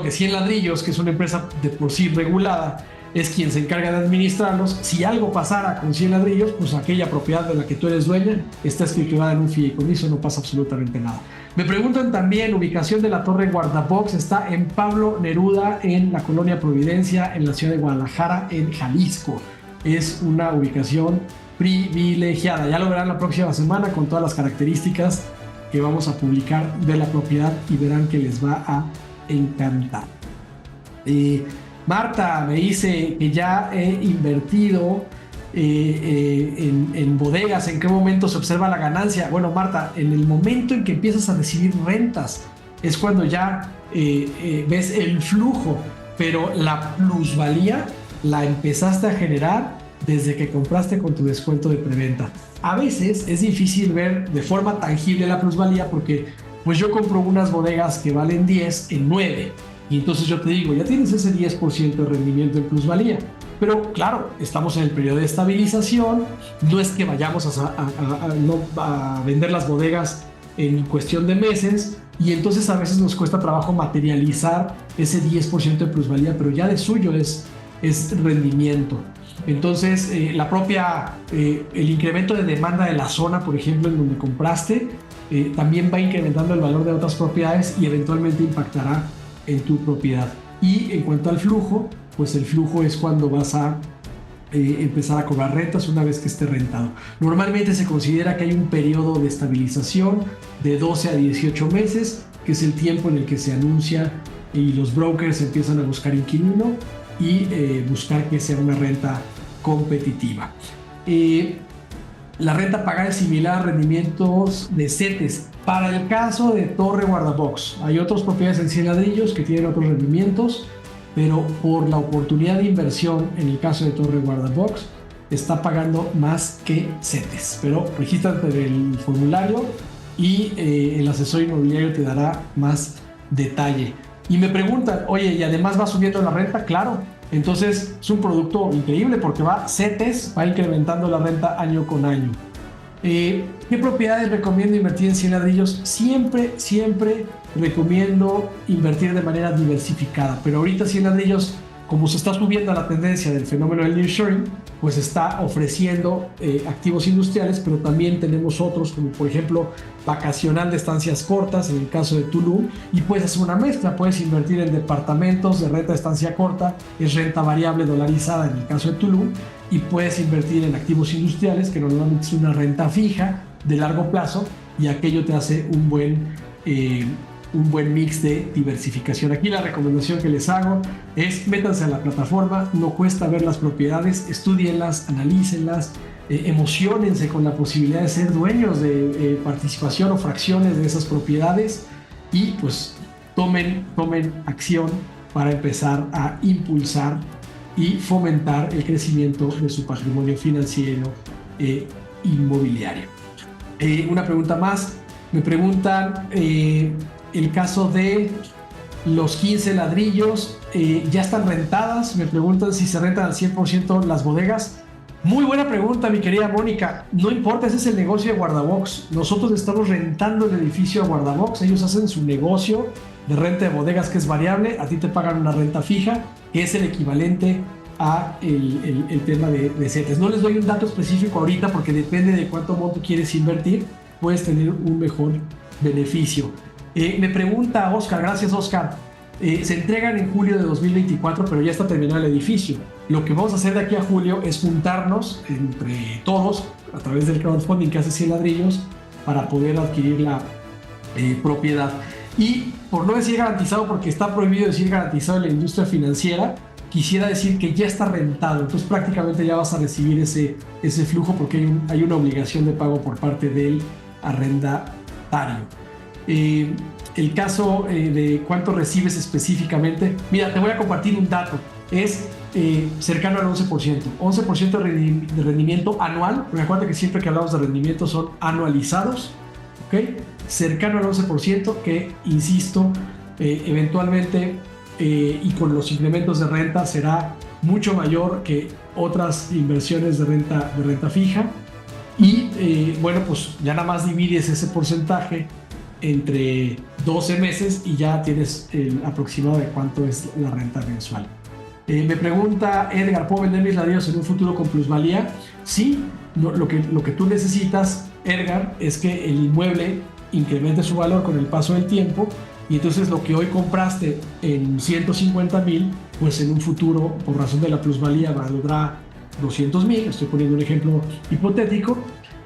que 100 ladrillos, que es una empresa de por sí regulada, es quien se encarga de administrarlos, si algo pasara con 100 ladrillos, pues aquella propiedad de la que tú eres dueña está escriturada en un fideicomiso, no pasa absolutamente nada. Me preguntan también, ubicación de la Torre Guardabox, está en Pablo Neruda, en la colonia Providencia, en la ciudad de Guadalajara, en Jalisco. Es una ubicación privilegiada. Ya lo verán la próxima semana con todas las características que vamos a publicar de la propiedad y verán que les va a encantar. Marta me dice que ya he invertido en bodegas. ¿En qué momento se observa la ganancia? Bueno, Marta, en el momento en que empiezas a recibir rentas es cuando ya ves el flujo, pero la plusvalía la empezaste a generar desde que compraste con tu descuento de preventa. A veces es difícil ver de forma tangible la plusvalía porque pues yo compro unas bodegas que valen 10 en 9 y entonces yo te digo, ya tienes ese 10% de rendimiento en plusvalía. Pero claro, estamos en el periodo de estabilización, no es que vayamos a vender las bodegas en cuestión de meses, y entonces a veces nos cuesta trabajo materializar ese 10% de plusvalía, pero ya de suyo es rendimiento. Entonces el incremento de demanda de la zona, por ejemplo, en donde compraste, también va incrementando el valor de otras propiedades y eventualmente impactará en tu propiedad. Y en cuanto al flujo, pues el flujo es cuando vas a empezar a cobrar rentas una vez que esté rentado. Normalmente se considera que hay un periodo de estabilización de 12 a 18 meses, que es el tiempo en el que se anuncia y los brokers empiezan a buscar inquilino y buscar que sea una renta competitiva. La renta pagada es similar a rendimientos de CETES. Para el caso de Torre Guardabox, hay otras propiedades en 100 ladrillos que tienen otros rendimientos, pero por la oportunidad de inversión en el caso de Torre Guardabox está pagando más que CETES. Pero regístrate en el formulario y el asesor inmobiliario te dará más detalle. Y me preguntan, oye, ¿y además va subiendo la renta? Claro, Entonces es un producto increíble porque va incrementando la renta año con año. ¿Qué propiedades recomiendo invertir en 100 ladrillos? Siempre recomiendo invertir de manera diversificada, pero ahorita 100 ladrillos, como se está subiendo la tendencia del fenómeno del nearshoring, pues está ofreciendo activos industriales, pero también tenemos otros, como por ejemplo vacacional de estancias cortas, en el caso de Tulum, y puedes hacer una mezcla, puedes invertir en departamentos de renta de estancia corta, es renta variable dolarizada en el caso de Tulum, y puedes invertir en activos industriales, que normalmente es una renta fija de largo plazo, y aquello te hace un buen mix de diversificación. Aquí la recomendación que les hago es métanse a la plataforma, no cuesta ver las propiedades, estudienlas, analícenlas, emociónense con la posibilidad de ser dueños de participación o fracciones de esas propiedades y pues tomen acción para empezar a impulsar y fomentar el crecimiento de su patrimonio financiero inmobiliario. Una pregunta más, me preguntan el caso de los 15 ladrillos, ya están rentadas, me preguntan si se rentan al 100% las bodegas. Muy buena pregunta, mi querida Mónica. No importa, ese es el negocio de Guardabox. Nosotros estamos rentando el edificio a Guardabox. Ellos hacen su negocio de renta de bodegas que es variable. A ti te pagan una renta fija, que es el equivalente a el tema de CETES. No les doy un dato específico ahorita porque depende de cuánto monto quieres invertir. Puedes tener un mejor beneficio. Me pregunta Oscar, gracias Oscar. Se entregan en julio de 2024, pero ya está terminado el edificio. Lo que vamos a hacer de aquí a julio es juntarnos entre todos a través del crowdfunding que hace 100 ladrillos para poder adquirir la propiedad. Y por no decir garantizado, porque está prohibido decir garantizado en la industria financiera, quisiera decir que ya está rentado. Entonces prácticamente ya vas a recibir ese flujo porque hay una obligación de pago por parte del arrendatario. El caso de cuánto recibes específicamente, mira, te voy a compartir un dato, es cercano al 11%, 11% de rendimiento anual, porque acuérdate que siempre que hablamos de rendimiento son anualizados, ¿ok? Cercano al 11%, que insisto, eventualmente y con los incrementos de renta será mucho mayor que otras inversiones de renta fija, y bueno, pues ya nada más divides ese porcentaje entre 12 meses y ya tienes el aproximado de cuánto es la renta mensual. Me pregunta Edgar, ¿puedo vender mis ladrillos en un futuro con plusvalía? Sí, lo que tú necesitas, Edgar, es que el inmueble incremente su valor con el paso del tiempo, y entonces lo que hoy compraste en 150,000, pues en un futuro, por razón de la plusvalía, valdrá 200,000, estoy poniendo un ejemplo hipotético.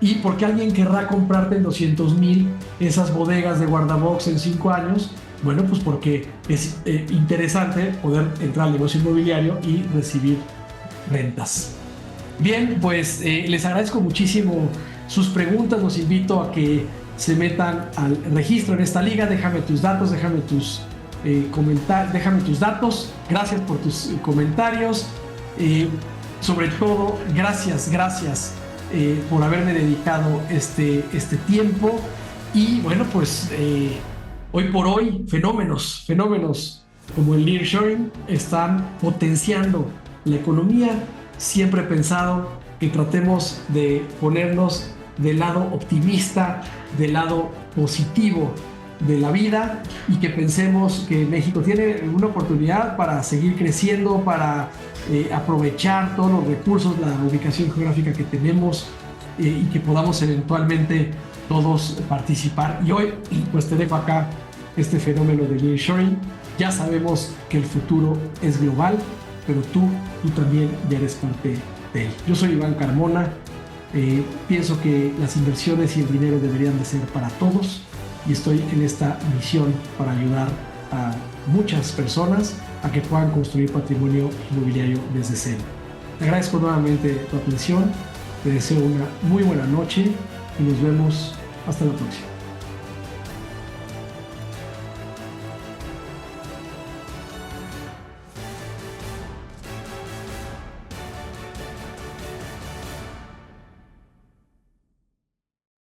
¿Y por qué alguien querrá comprarte en 200,000 esas bodegas de Guardabox en 5 años? Bueno, pues porque es interesante poder entrar al negocio inmobiliario y recibir rentas. Bien, pues les agradezco muchísimo sus preguntas. Los invito a que se metan al registro en esta liga. Déjame tus datos, déjame tus datos. Gracias por tus comentarios. Sobre todo, gracias por haberme dedicado este tiempo. Y bueno, pues hoy por hoy fenómenos como el nearshoring están potenciando la economía. Siempre he pensado que tratemos de ponernos del lado optimista, del lado positivo de la vida, y que pensemos que México tiene una oportunidad para seguir creciendo, para aprovechar todos los recursos, la ubicación geográfica que tenemos, y que podamos eventualmente todos participar. Y hoy pues te dejo acá este fenómeno de nearshoring. Ya sabemos que el futuro es global, pero tú también ya eres parte de él. Yo soy Iván Carmona. Pienso que las inversiones y el dinero deberían de ser para todos, y estoy en esta misión para ayudar a muchas personas a que puedan construir patrimonio inmobiliario desde cero. Te agradezco nuevamente tu atención, te deseo una muy buena noche y nos vemos hasta la próxima.